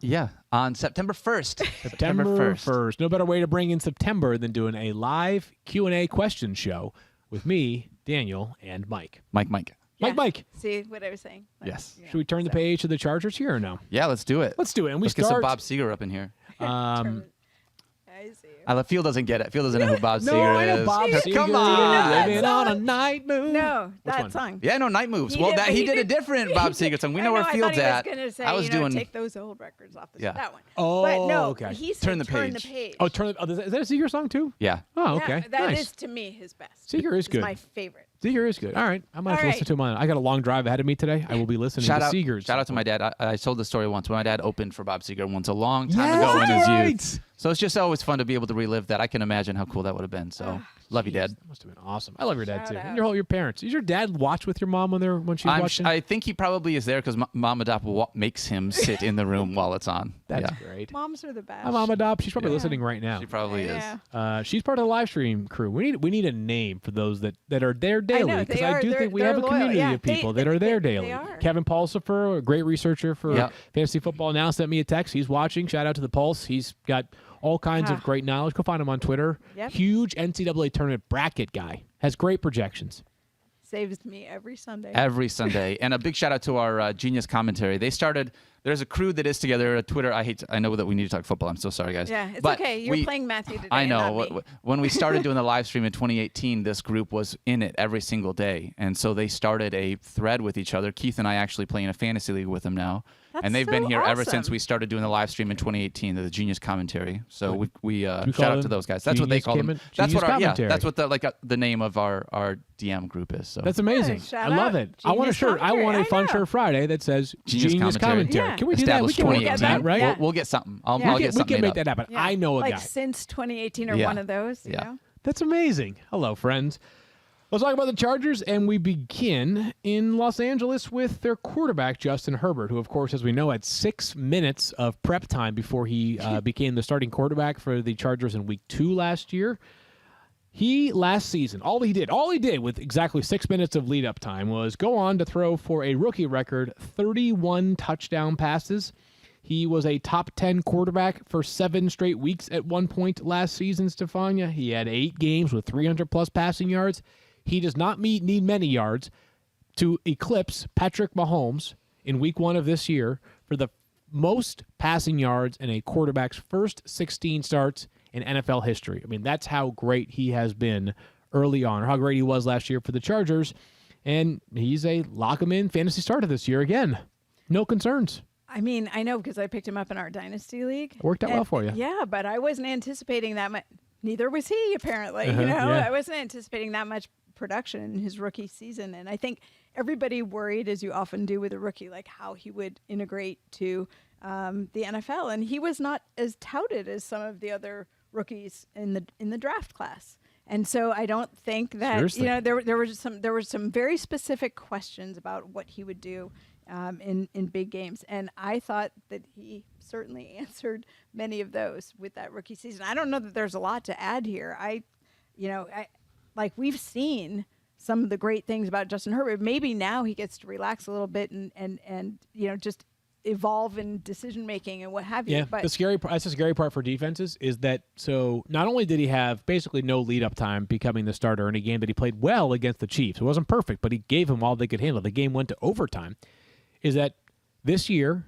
Yeah, on September 1st. September 1st. No better way to bring in September than doing a live Q&A question show with me, Daniel, and Mike. Mike. Yeah. Mike. See what I was saying? Yes. Yeah, Should we turn the so- page to the Chargers here or no? Yeah, let's do it. Let's do it. And we Let's get some start. Bob Seger up in here. I see you. Field doesn't get it. Field doesn't know who Bob No, Seger I know is. Bob Seger. Come Do you know that Living on a song? night moon. No, Which that one? song. Yeah, no, Night Moves. He Well, did, that but he he did a did- different Bob Seger song. We know I where I Field's thought at. he was gonna say, I was doing. take those old records off the Yeah. that one. Oh, but no, okay. he said Turn the turn the page. page. Oh, is that a Seeger song too? Yeah. Oh, Yeah, okay. that nice. is to me his best. Seeger is It's good. my favorite. Seeger is good. All right. I might have All to listen right. to him on. I got a long drive ahead of me today. I will be listening Shout to out, Seeger's. shout out to my dad. I told the story once when my dad opened for Bob Seger once a long time Yes, ago in his right. youth. So it's just always fun to be able to relive that. I can imagine how cool that would have been. So love you, Dad. That must have been awesome. I love your dad Shout too. out. And your parents. Does your dad watch with your mom when she's watching? I think he probably is there because Mom Adopt makes him sit in the room while it's on. That's yeah. great. Moms are the best. Hi, Mama Dopp. She's probably Yeah. listening right now. She probably Yeah. She's part of the live stream crew. We need a name for those that are there daily know, because they I are. do They're- think we they're have a loyal. community Yeah, of people that are there daily. they are. Kevin Pulsifer, a great researcher for Yep. fantasy football, now sent me a text. He's watching. Shout out to the Pulse. He's got all kinds of great knowledge. Go find him on Twitter. Yep. Huge NCAA tournament bracket guy. Has great projections. Saves me every Sunday. Every Sunday. And a big shout out to our Genius Commentary. They started. There's a crew that is together at Twitter. I know that we need to talk football. I'm so sorry, guys. Yeah, it's But okay. You're we- playing Matthew today. I know. Not me. When we started doing the live stream in 2018, this group was in it every single day. And so they started a thread with each other. Keith and I actually play in a fantasy league with them now. That's and they've been so here ever since awesome. we started doing the live stream in 2018, the Genius Commentary. So we call shout out to them those guys. That's what they Genius call them. Comment- That's what Genius our Commentary. that's what the name of our DM group is. So That's amazing. shout I love out. it. I want a Genius shirt. I Commentary. want a I Fun know. Shirt Friday that says Genius Genius Commentary. Commentary. Yeah. Can we do that? We established can work 2018. on that, right? Yeah. We'll get something. I'll Yeah. get We something can made make up. that happen. Yeah. I know a like guy. since 2018 or Yeah. one of those. You Yeah. know? That's amazing. Hello, friends. Let's talk about the Chargers, and we begin in Los Angeles with their quarterback, Justin Herbert, who, of course, as we know, had 6 minutes of prep time before he became the starting quarterback for the Chargers in Week 2 last year. He, last season, all he did with exactly 6 minutes of lead-up time was go on to throw for a rookie record 31 touchdown passes. He was a top 10 quarterback for 7 straight weeks at one point last season, Stephania. He had 8 games with 300-plus passing yards. He does not need many yards to eclipse Patrick Mahomes in Week 1 of this year for the most passing yards in a quarterback's first 16 starts in NFL history. I mean, that's how great he has been early on, or how great he was last year for the Chargers. And he's a lock-him-in fantasy starter this year again. No concerns. I mean, I know because I picked him up in our Dynasty League. It worked out well for you. Yeah, but I wasn't anticipating that much. Neither was he, apparently. Uh-huh, You know, yeah. I wasn't anticipating that much production in his rookie season. And I think everybody worried, as you often do with a rookie, like how he would integrate to the NFL, and he was not as touted as some of the other rookies in the draft class. And so I don't think that Seriously. there were some very specific questions about what he would do in big games, and I thought that he certainly answered many of those with that rookie season. I don't know that there's a lot to add here. Like we've seen some of the great things about Justin Herbert. Maybe now he gets to relax a little bit and just evolve in decision making and what have you. Yeah, But that's the scary part for defenses is that so not only did he have basically no lead up time becoming the starter in a game that he played well against the Chiefs. It wasn't perfect, but he gave him all they could handle. The game went to overtime. Is that this year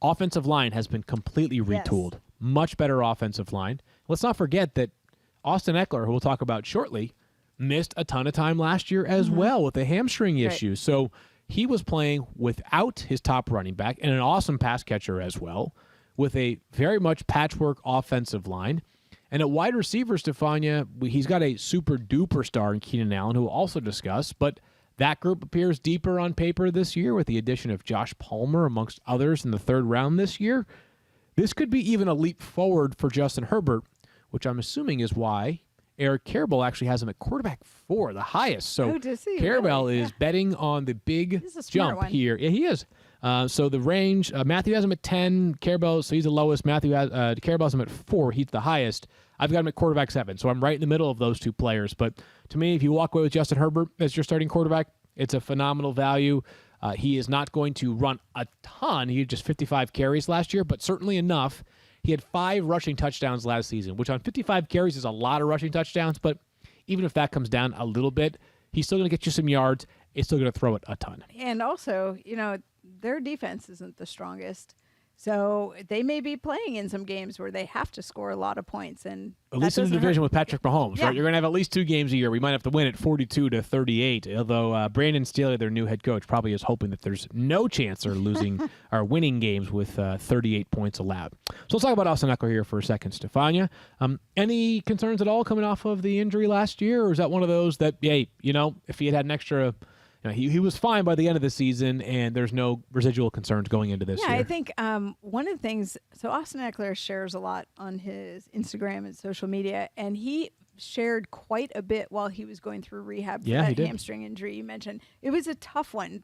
offensive line has been completely retooled. Yes. Much better offensive line. Let's not forget that Austin Ekeler, who we'll talk about shortly, missed a ton of time last year as well with a hamstring issue. So he was playing without his top running back and an awesome pass catcher as well, with a very much patchwork offensive line. And at wide receiver, Stephania, he's got a super duper star in Keenan Allen, who we'll also discuss, but that group appears deeper on paper this year with the addition of Josh Palmer, amongst others, in the third round this year. This could be even a leap forward for Justin Herbert, which I'm assuming is why Eric Carabell actually has him at quarterback 4, the highest. So Oh, does he? Carabell Really? is betting on the big He's a smart jump one. here. Yeah, he is. So the range, Matthew has him at 10. Carabell, so he's the lowest. Carabell has him at 4. He's the highest. I've got him at quarterback 7. So I'm right in the middle of those two players. But to me, if you walk away with Justin Herbert as your starting quarterback, it's a phenomenal value. He is not going to run a ton. He had just 55 carries last year, but certainly enough. He had 5 rushing touchdowns last season, which on 55 carries is a lot of rushing touchdowns, but even if that comes down a little bit, he's still going to get you some yards. He's still going to throw it a ton. And also, their defense isn't the strongest. So they may be playing in some games where they have to score a lot of points. And At least in the doesn't division hurt. with Patrick Mahomes, Yeah. right? You're going to have at least 2 games a year. We might have to win at 42-38, although Brandon Staley, their new head coach, probably is hoping that there's no chance they're losing or winning games with 38 points allowed. So let's talk about Austin Ekeler here for a second, Stephania. Any concerns at all coming off of the injury last year, or is that one of those that, hey, if he had an extra... He was fine by the end of the season, and there's no residual concerns going into this year. I think one of the things, so Austin Ekeler shares a lot on his Instagram and social media, and he shared quite a bit while he was going through rehab for Yeah, he that did. hamstring injury you mentioned. It was a tough one.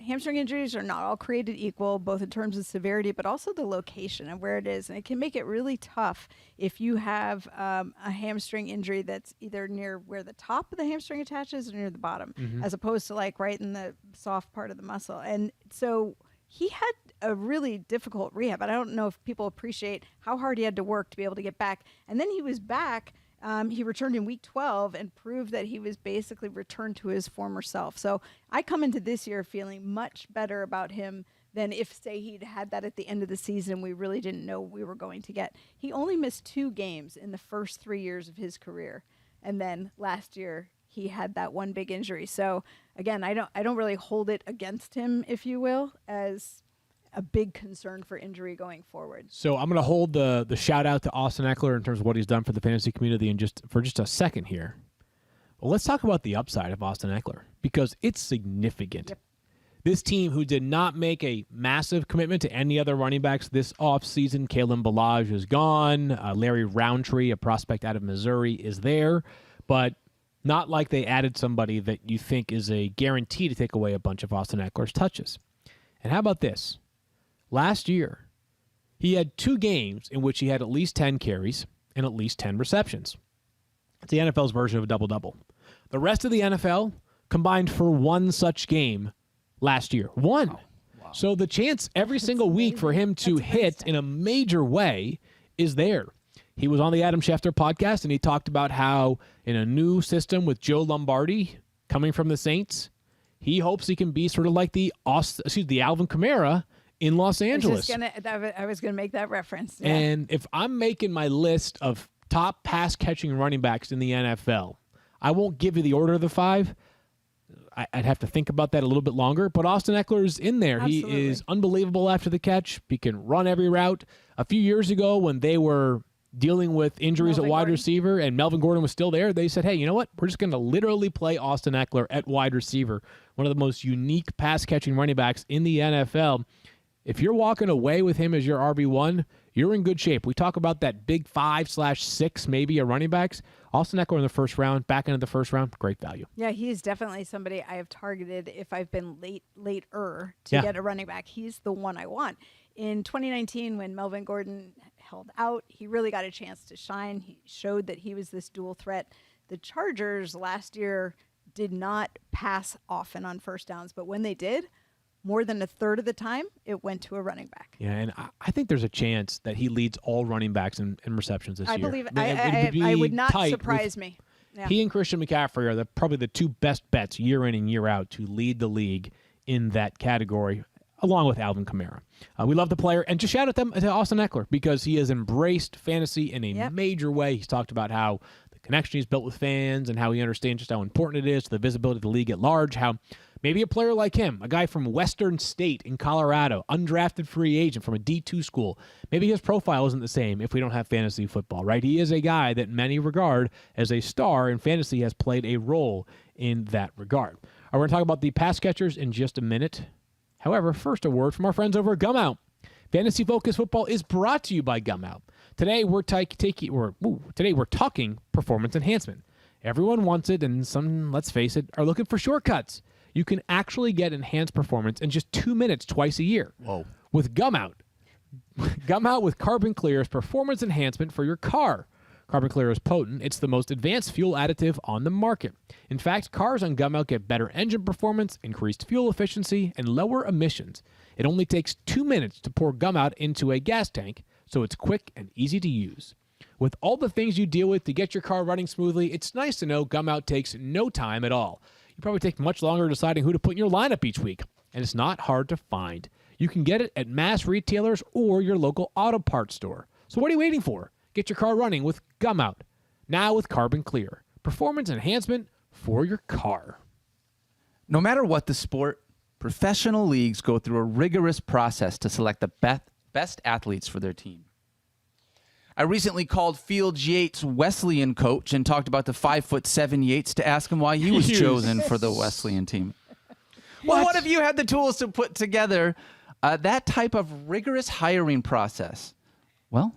Hamstring injuries are not all created equal, both in terms of severity, but also the location of where it is. And it can make it really tough if you have a hamstring injury that's either near where the top of the hamstring attaches or near the bottom, as opposed to like right in the soft part of the muscle. And so he had a really difficult rehab. I don't know if people appreciate how hard he had to work to be able to get back. And then he was back. He returned in week 12 and proved that he was basically returned to his former self. So I come into this year feeling much better about him than if, say, he'd had that at the end of the season we really didn't know we were going to get. He only missed 2 games in the first 3 years of his career. And then last year he had that one big injury. So again, I don't really hold it against him, if you will, as a big concern for injury going forward. So I'm going to hold the shout out to Austin Ekeler in terms of what he's done for the fantasy community for just a second here. Well, let's talk about the upside of Austin Ekeler because it's significant. Yep. This team who did not make a massive commitment to any other running backs this offseason, Kalen Ballage is gone. Larry Roundtree, a prospect out of Missouri, is there, but not like they added somebody that you think is a guarantee to take away a bunch of Austin Ekeler's touches. And how about this? Last year, he had 2 games in which he had at least 10 carries and at least 10 receptions. It's the NFL's version of a double-double. The rest of the NFL combined for 1 such game last year. 1. Wow. So the chance every single week for him to hit in a major way is there. He was on the Adam Schefter podcast, and he talked about how in a new system with Joe Lombardi coming from the Saints, he hopes he can be sort of like the Alvin Kamara in Los Angeles. I was gonna make that reference. Yeah. And if I'm making my list of top pass-catching running backs in the NFL, I won't give you the order of the 5. I'd have to think about that a little bit longer. But Austin Ekeler's in there. Absolutely. He is unbelievable after the catch. He can run every route. A few years ago when they were dealing with injuries Melvin at wide Gordon. receiver and Melvin Gordon was still there, they said, hey, you know what? We're just going to literally play Austin Ekeler at wide receiver, one of the most unique pass-catching running backs in the NFL. If you're walking away with him as your RB1, you're in good shape. We talk about that big 5/6 maybe a running backs. Austin Ekeler in the first round, back into the first round, great value. Yeah, he's definitely somebody I have targeted if I've been later to get a running back. He's the one I want. In 2019, when Melvin Gordon held out, he really got a chance to shine. He showed that he was this dual threat. The Chargers last year did not pass often on first downs, but when they did, more than a third of the time, it went to a running back. Yeah, and I think there's a chance that he leads all running backs in receptions this year. I believe It I would not tight surprise me. Yeah. He and Christian McCaffrey are probably the two best bets year in and year out to lead the league in that category, along with Alvin Kamara. We love the player, and just shout out to Austin Ekeler because he has embraced fantasy in a major way. He's talked about how the connection he's built with fans and how he understands just how important it is to the visibility of the league at large, how maybe a player like him, a guy from Western State in Colorado, undrafted free agent from a D2 school, maybe his profile isn't the same if we don't have fantasy football, right? He is a guy that many regard as a star, and fantasy has played a role in that regard. We're going to talk about the pass catchers in just a minute. However, first a word from our friends over at Gumout. Fantasy Focus Football is brought to you by Gumout. Today we're talking performance enhancement. Everyone wants it, and some, let's face it, are looking for shortcuts. You can actually get enhanced performance in just 2 minutes twice a year. Whoa. With Gumout. Gumout with Carbon Clear is performance enhancement for your car. Carbon Clear is potent. It's the most advanced fuel additive on the market. In fact, cars on Gumout get better engine performance, increased fuel efficiency, and lower emissions. It only takes 2 minutes to pour Gumout into a gas tank, so it's quick and easy to use. With all the things you deal with to get your car running smoothly, it's nice to know Gumout takes no time at all. You probably take much longer deciding who to put in your lineup each week, and it's not hard to find. You can get it at mass retailers or your local auto parts store. So what are you waiting for? Get your car running with Gumout. Now with Carbon Clear. Performance enhancement for your car. No matter what the sport, professional leagues go through a rigorous process to select the best athletes for their team. I recently called Field Yates' Wesleyan coach and talked about the 5'7" Yates to ask him why he was chosen for the Wesleyan team. Well, what if you had the tools to put together that type of rigorous hiring process? Well,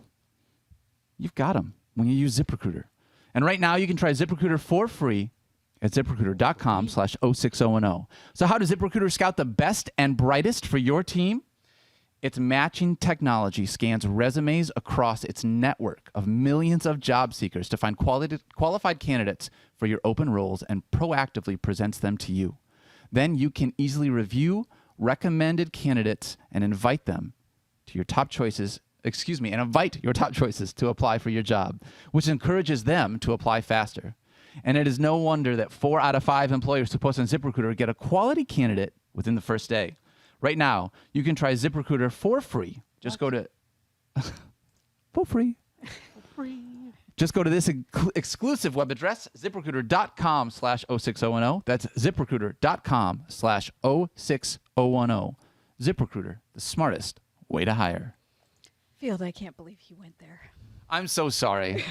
you've got them when you use ZipRecruiter. And right now you can try ZipRecruiter for free at ZipRecruiter.com/06010. So how does ZipRecruiter scout the best and brightest for your team? Its matching technology scans resumes across its network of millions of job seekers to find qualified candidates for your open roles and proactively presents them to you. Then you can easily review recommended candidates and invite your top choices to apply for your job, which encourages them to apply faster. And it is no wonder that 4 out of 5 employers who post on ZipRecruiter get a quality candidate within the first day. Right now, you can try ZipRecruiter for free. Just go to for free. Just go to this exclusive web address, ZipRecruiter.com/06010. That's ZipRecruiter.com/06010. ZipRecruiter, the smartest way to hire. Field, I can't believe he went there. I'm so sorry.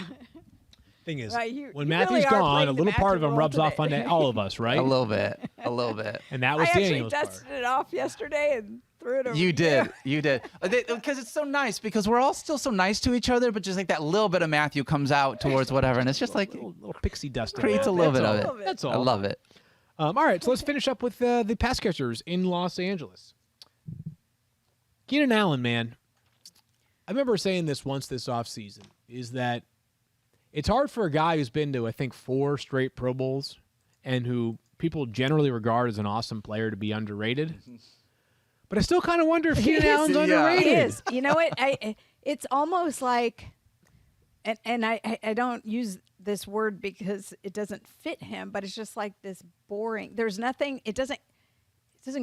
Thing is, You when really Matthew's are gone, playing a the little part of Matthew him role rubs off today. on all of us, right? A little bit. And that was I actually Daniel's part. dusted it off yesterday and threw it over. You did. Because it's so nice because we're all still so nice to each other, but just like that little bit of Matthew comes out towards whatever. And it's just like, Little pixie dust. creates a little bit of it. That's all. I love it. All right, so let's finish up with the pass catchers in Los Angeles. Keenan Allen, man. I remember saying this once this offseason, is that it's hard for a guy who's been to, I think, 4 straight Pro Bowls and who people generally regard as an awesome player to be underrated. But I still kind of wonder if Keenan Allen's underrated. He is. You know what? It's almost like, and I don't use this word because it doesn't fit him, but it's just like this boring. There's nothing. It doesn't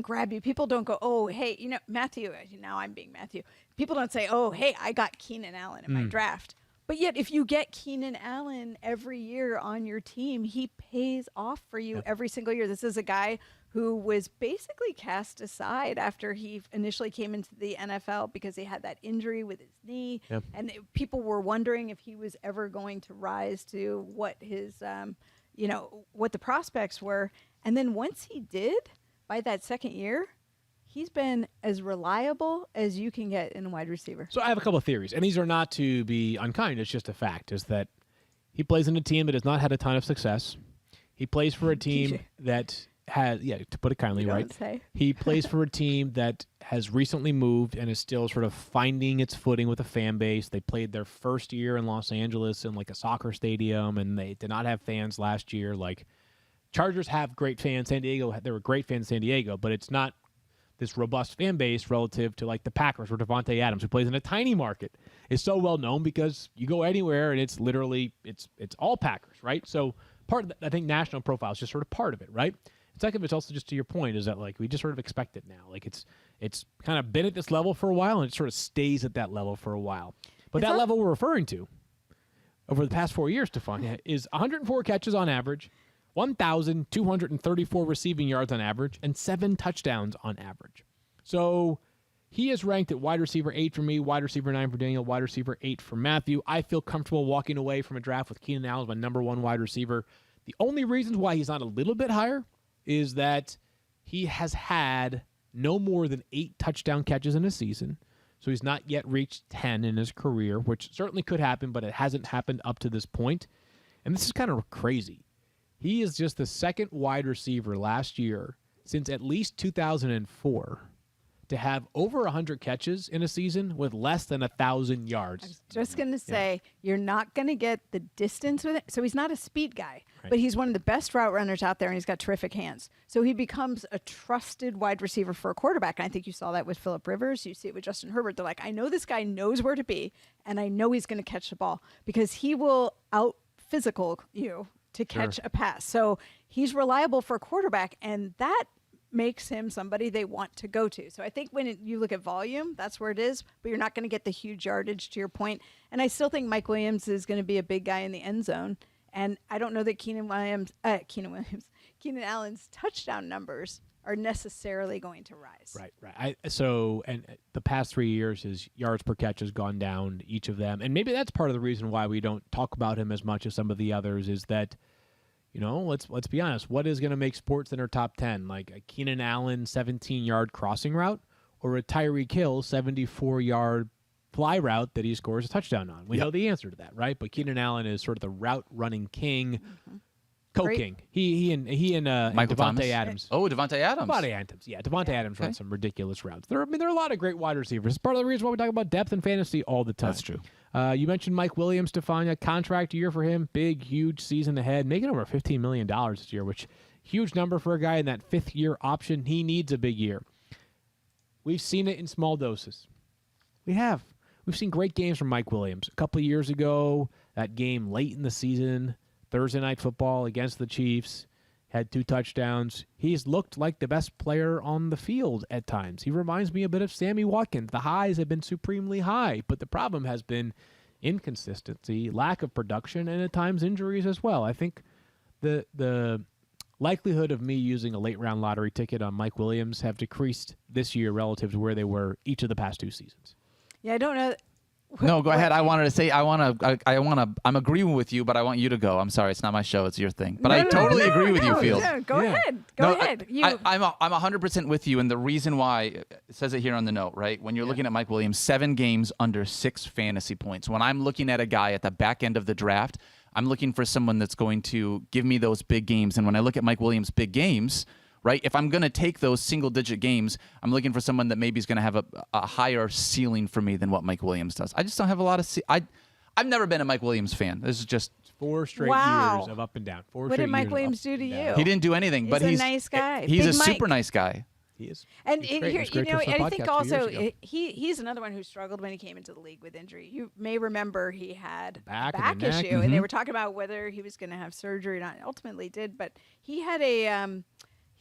grab you. People don't go, oh, hey, Matthew. Now I'm being Matthew. People don't say, oh, hey, I got Keenan Allen in my draft. But yet, if you get Keenan Allen every year on your team, he pays off for you every single year. This is a guy who was basically cast aside after he initially came into the NFL because he had that injury with his knee. Yep. And people were wondering if he was ever going to rise to what his, what the prospects were. And then once he did, by that second year, he's been as reliable as you can get in a wide receiver. So I have a couple of theories, and these are not to be unkind. It's just a fact, is that he plays in a team that has not had a ton of success. He plays for a team that has, to put it kindly, You don't right? say. He plays for a team that has recently moved and is still sort of finding its footing with a fan base. They played their first year in Los Angeles in like a soccer stadium, and they did not have fans last year. Like, Chargers have great fans. San Diego, they were great fans in San Diego, but it's not this robust fan base relative to like the Packers or Devontae Adams, who plays in a tiny market, is so well known because you go anywhere and it's literally it's all Packers, right? So part of I think national profile is just sort of part of it, right? Second, it's also just to your point is that like we just sort of expect it now. Like it's kind of been at this level for a while and it sort of stays at that level for a while. But that level we're referring to over the past 4 years, Stephania, is 104 catches on average, 1,234 receiving yards on average, and 7 touchdowns on average. So he is ranked at wide receiver 8 for me, wide receiver 9 for Daniel, wide receiver 8 for Matthew. I feel comfortable walking away from a draft with Keenan Allen as my number 1 wide receiver. The only reasons why he's not a little bit higher is that he has had no more than 8 touchdown catches in a season. So he's not yet reached 10 in his career, which certainly could happen, but it hasn't happened up to this point. And this is kind of crazy. He is just the second wide receiver last year since at least 2004 to have over 100 catches in a season with less than 1,000 yards. I was just going to say, you're not going to get the distance with it. So he's not a speed guy, but he's one of the best route runners out there, and he's got terrific hands. So he becomes a trusted wide receiver for a quarterback. And I think you saw that with Phillip Rivers. You see it with Justin Herbert. They're like, I know this guy knows where to be, and I know he's going to catch the ball because he will out-physical you to catch a pass. So he's reliable for a quarterback, and that makes him somebody they want to go to. So I think when you look at volume, that's where it is, but you're not going to get the huge yardage to your point. And I still think Mike Williams is going to be a big guy in the end zone. And I don't know that Keenan Allen's touchdown numbers are necessarily going to rise. Right. And the past 3 years, his yards per catch has gone down, each of them. And maybe that's part of the reason why we don't talk about him as much as some of the others is that, you know, let's be honest. What is going to make Sports Center top 10? Like a Keenan Allen 17-yard crossing route or a Tyreek Hill 74-yard fly route that he scores a touchdown on? We know the answer to that, right? But Keenan Allen is sort of the route running king, King. He and Michael Devontae Thomas? Adams. Oh, Devontae Adams. Devontae Adams runs some ridiculous routes. There are a lot of great wide receivers. It's part of the reason why we talk about depth in fantasy all the time. That's true. You mentioned Mike Williams, Stephania, contract year for him, big, huge season ahead, making over $15 million this year, which huge number for a guy in that fifth-year option. He needs a big year. We've seen it in small doses. We have. We've seen great games from Mike Williams. A couple of years ago, that game late in the season, Thursday Night Football against the Chiefs, had 2 touchdowns. He's looked like the best player on the field at times. He reminds me a bit of Sammy Watkins. The highs have been supremely high, but the problem has been inconsistency, lack of production, and at times injuries as well. I think the likelihood of me using a late-round lottery ticket on Mike Williams have decreased this year relative to where they were each of the past 2 seasons. Yeah, I don't know. No, go ahead. I wanted to say I'm agreeing with you, but I want you to go. I'm sorry, it's not my show, it's your thing. But I totally agree with you, Field. Go ahead. Go ahead. I'm 100% with you, and the reason why it says it here on the note, right? When you're looking at Mike Williams, 7 games under 6 fantasy points. When I'm looking at a guy at the back end of the draft, I'm looking for someone that's going to give me those big games. And when I look at Mike Williams' big games, right? If I'm going to take those single-digit games, I'm looking for someone that maybe is going to have a higher ceiling for me than what Mike Williams does. I just don't have a lot of I've never been a Mike Williams fan. This is just 4 straight years of up and down. What did Mike Williams do to you? He didn't do anything, but he's a nice guy. He's Big a Mike. super nice guy. He is. And He's great. here, He was great for some I think podcast 2 years also ago. he's another one who struggled when he came into the league with injury. You may remember he had a Back back and the neck. issue, and they were talking about whether he was going to have surgery or not. Ultimately, did, but he had a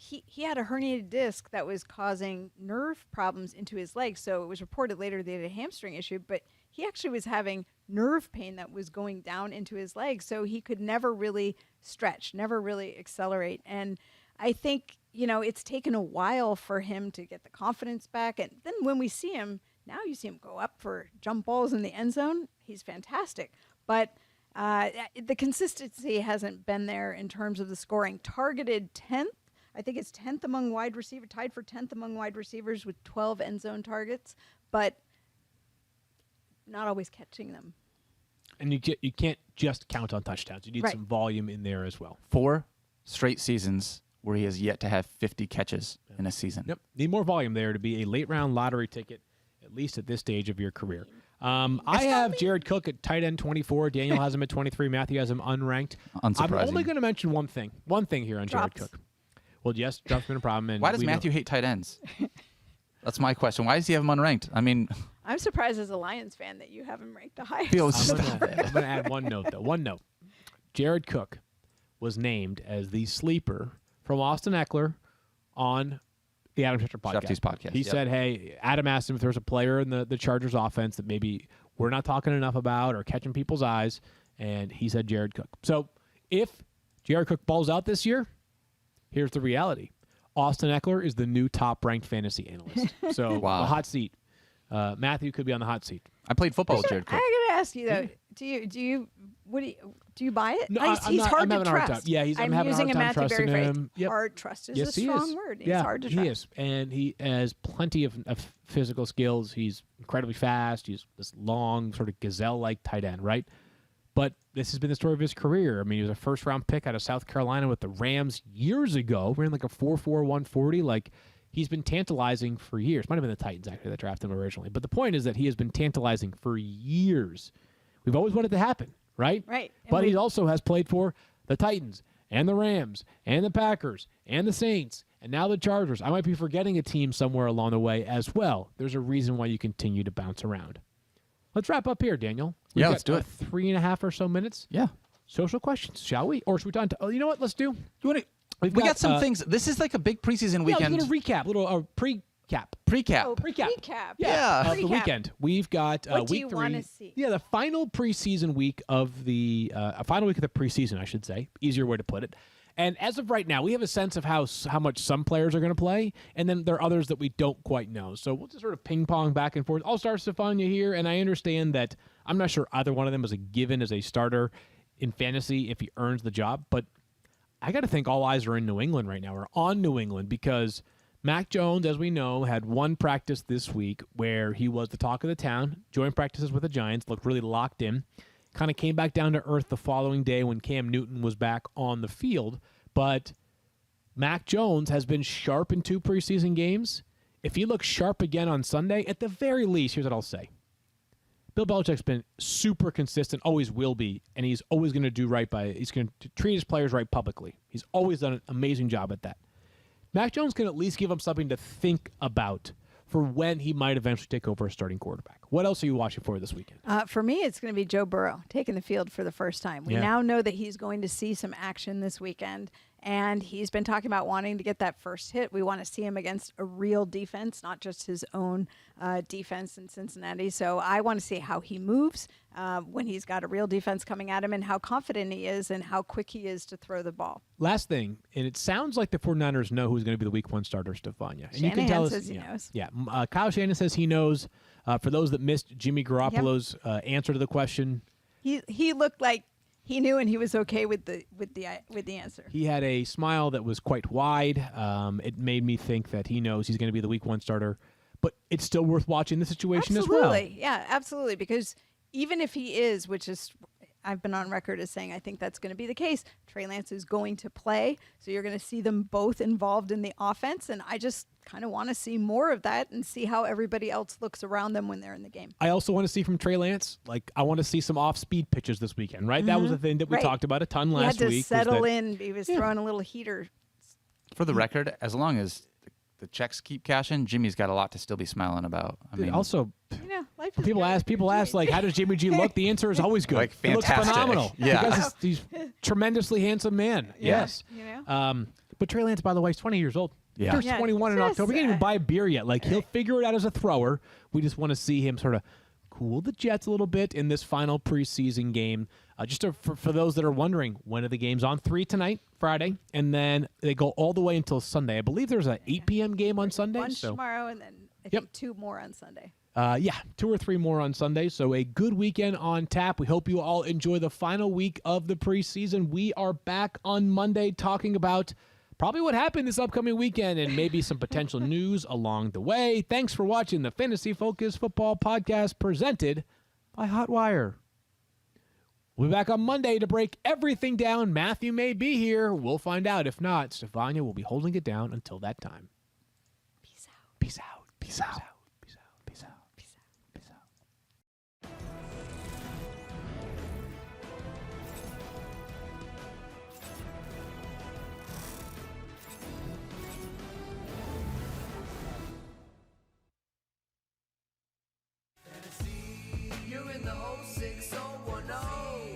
he had a herniated disc that was causing nerve problems into his legs. So it was reported later that he had a hamstring issue, but he actually was having nerve pain that was going down into his legs. So he could never really stretch, never really accelerate. And I think, it's taken a while for him to get the confidence back. And then when we see him, now you see him go up for jump balls in the end zone. He's fantastic. But the consistency hasn't been there in terms of the scoring. Targeted 10th I think it's 10th among wide receiver, tied for 10th among wide receivers with 12 end zone targets, but not always catching them. And you can't just count on touchdowns. You need Right. some volume in there as well. 4 straight seasons where he has yet to have 50 catches in a season. Yep. Need more volume there to be a late round lottery ticket, at least at this stage of your career. I have Jared Cook at tight end 24. Daniel has him at 23. Matthew has him unranked. I'm Unsurprising. only going to mention one thing here on Jared Drops. Cook. Well, yes, drops been a problem. And Why does we know- Matthew hate tight ends? That's my question. Why does he have him unranked? I mean, I'm surprised as a Lions fan that you have him ranked the highest. feels I'm going to add one note, though. One note. Jared Cook was named as the sleeper from Austin Ekeler on the Adam Schefter podcast. Schefter's podcast, He yep. said, hey, Adam asked him if there's a player in the Chargers offense that maybe we're not talking enough about or catching people's eyes, and he said Jared Cook. So if Jared Cook balls out this year, here's the reality. Austin Ekeler is the new top-ranked fantasy analyst. So Wow. the hot seat. Matthew could be on the hot seat. I played football with Jared I Cook. gotta ask you though, do you buy it? No, He's hard I'm to having a hard trust. time. Yeah, I'm having a using hard a time Matthew trusting Berry phrase. him. Yep. Hard trust is Yes, a he strong is. word. He's Yeah, hard to he trust. is, and he has plenty of physical skills. He's incredibly fast. He's this long, sort of gazelle-like tight end, right? But this has been the story of his career. I mean, he was a first-round pick out of South Carolina with the Rams years ago. Ran like a 4.4 140. Like, he's been tantalizing for years. Might have been the Titans, actually, that drafted him originally. But the point is that he has been tantalizing for years. We've always wanted it to happen, right? Right. And But we- he also has played for the Titans and the Rams and the Packers and the Saints and now the Chargers. I might be forgetting a team somewhere along the way as well. There's a reason why you continue to bounce around. Let's wrap up here, Daniel. Yeah, We've let's got, do it. 3.5 or so minutes. Yeah. Social questions, shall we? Or should we talk? Oh, you know what? Let's do. You want to? We We've got some got, things. This is like a big preseason Yeah, weekend. let's get a recap, little pre-cap. Precap. Oh, Recap. recap. Yeah. Of the Recap. weekend. We've got What do week you 3. wanna see? Yeah, the final preseason week of the final week of the preseason, I should say. Easier way to put it. And as of right now, we have a sense of how much some players are going to play, and then there are others that we don't quite know. So we'll just sort of ping pong back and forth. I'll start Stephania here, and I understand that I'm not sure either one of them is a given as a starter in fantasy if he earns the job, but I got to think all eyes are in New England right now, or on New England, because Mac Jones, as we know, had one practice this week where he was the talk of the town, joint practices with the Giants, looked really locked in, kind of came back down to earth the following day when Cam Newton was back on the field. But Mac Jones has been sharp in 2 preseason games. If he looks sharp again on Sunday, at the very least, here's what I'll say. Bill Belichick's been super consistent, always will be, and he's always going to do right he's going to treat his players right publicly. He's always done an amazing job at that. Mac Jones can at least give him something to think about for when he might eventually take over as starting quarterback. What else are you watching for this weekend? For me, it's going to be Joe Burrow taking the field for the first time. We Yeah. now know that he's going to see some action this weekend, and he's been talking about wanting to get that first hit. We want to see him against a real defense, not just his own defense in Cincinnati. So I want to see how he moves when he's got a real defense coming at him and how confident he is and how quick he is to throw the ball. Last thing, and it sounds like the 49ers know who's going to be the week 1 starter, Stephania. And Shanahan tell says he knows. Yeah, Kyle Shanahan says he knows. For those that missed Jimmy Garoppolo's answer to the question, He looked like he knew and he was okay with the answer. he had a smile that was quite wide. It made me think that he knows he's going to be the week 1 starter. But it's still worth watching the situation as well. Absolutely. Yeah, absolutely. Because even if he is, which is, I've been on record as saying I think that's going to be the case, Trey Lance is going to play. So you're going to see them both involved in the offense. And I just kind of want to see more of that and see how everybody else looks around them when they're in the game. I also want to see from Trey Lance, I want to see some off-speed pitches this weekend, right? That was the thing that we Right. talked about a ton last he had to week. settle was that, in. He was throwing a little heater. For the record, as long as the checks keep cashing, Jimmy's got a lot to still be smiling about. I mean, also, You know, life is people good. ask, how does Jimmy G look? The answer is always good. Like, He looks fantastic. phenomenal. Yeah. Because he's tremendously handsome man. Yes. You know? But Trey Lance, by the way, is 20 years old. Yeah. He turns Yeah, 21 in just, October. He can't even buy a beer yet. He'll figure it out as a thrower. We just want to see him sort of cool the Jets a little bit in this final preseason game. For those that are wondering, when are the games on? 3 tonight, Friday, and then they go all the way until Sunday. I believe there's an 8 p.m. game on Sunday. One so. tomorrow and then I Yep. think 2 more on Sunday. 2 or 3 more on Sunday. So a good weekend on tap. We hope you all enjoy the final week of the preseason. We are back on Monday talking about probably what happened this upcoming weekend and maybe some potential news along the way. Thanks for watching the Fantasy Focus Football Podcast presented by Hotwire. We'll be back on Monday to break everything down. Matthew may be here. We'll find out. If not, Stephania will be holding it down until that time. Peace out. Peace out. Peace out. Peace out. Peace out. Peace out. Peace out. You're in the 06010.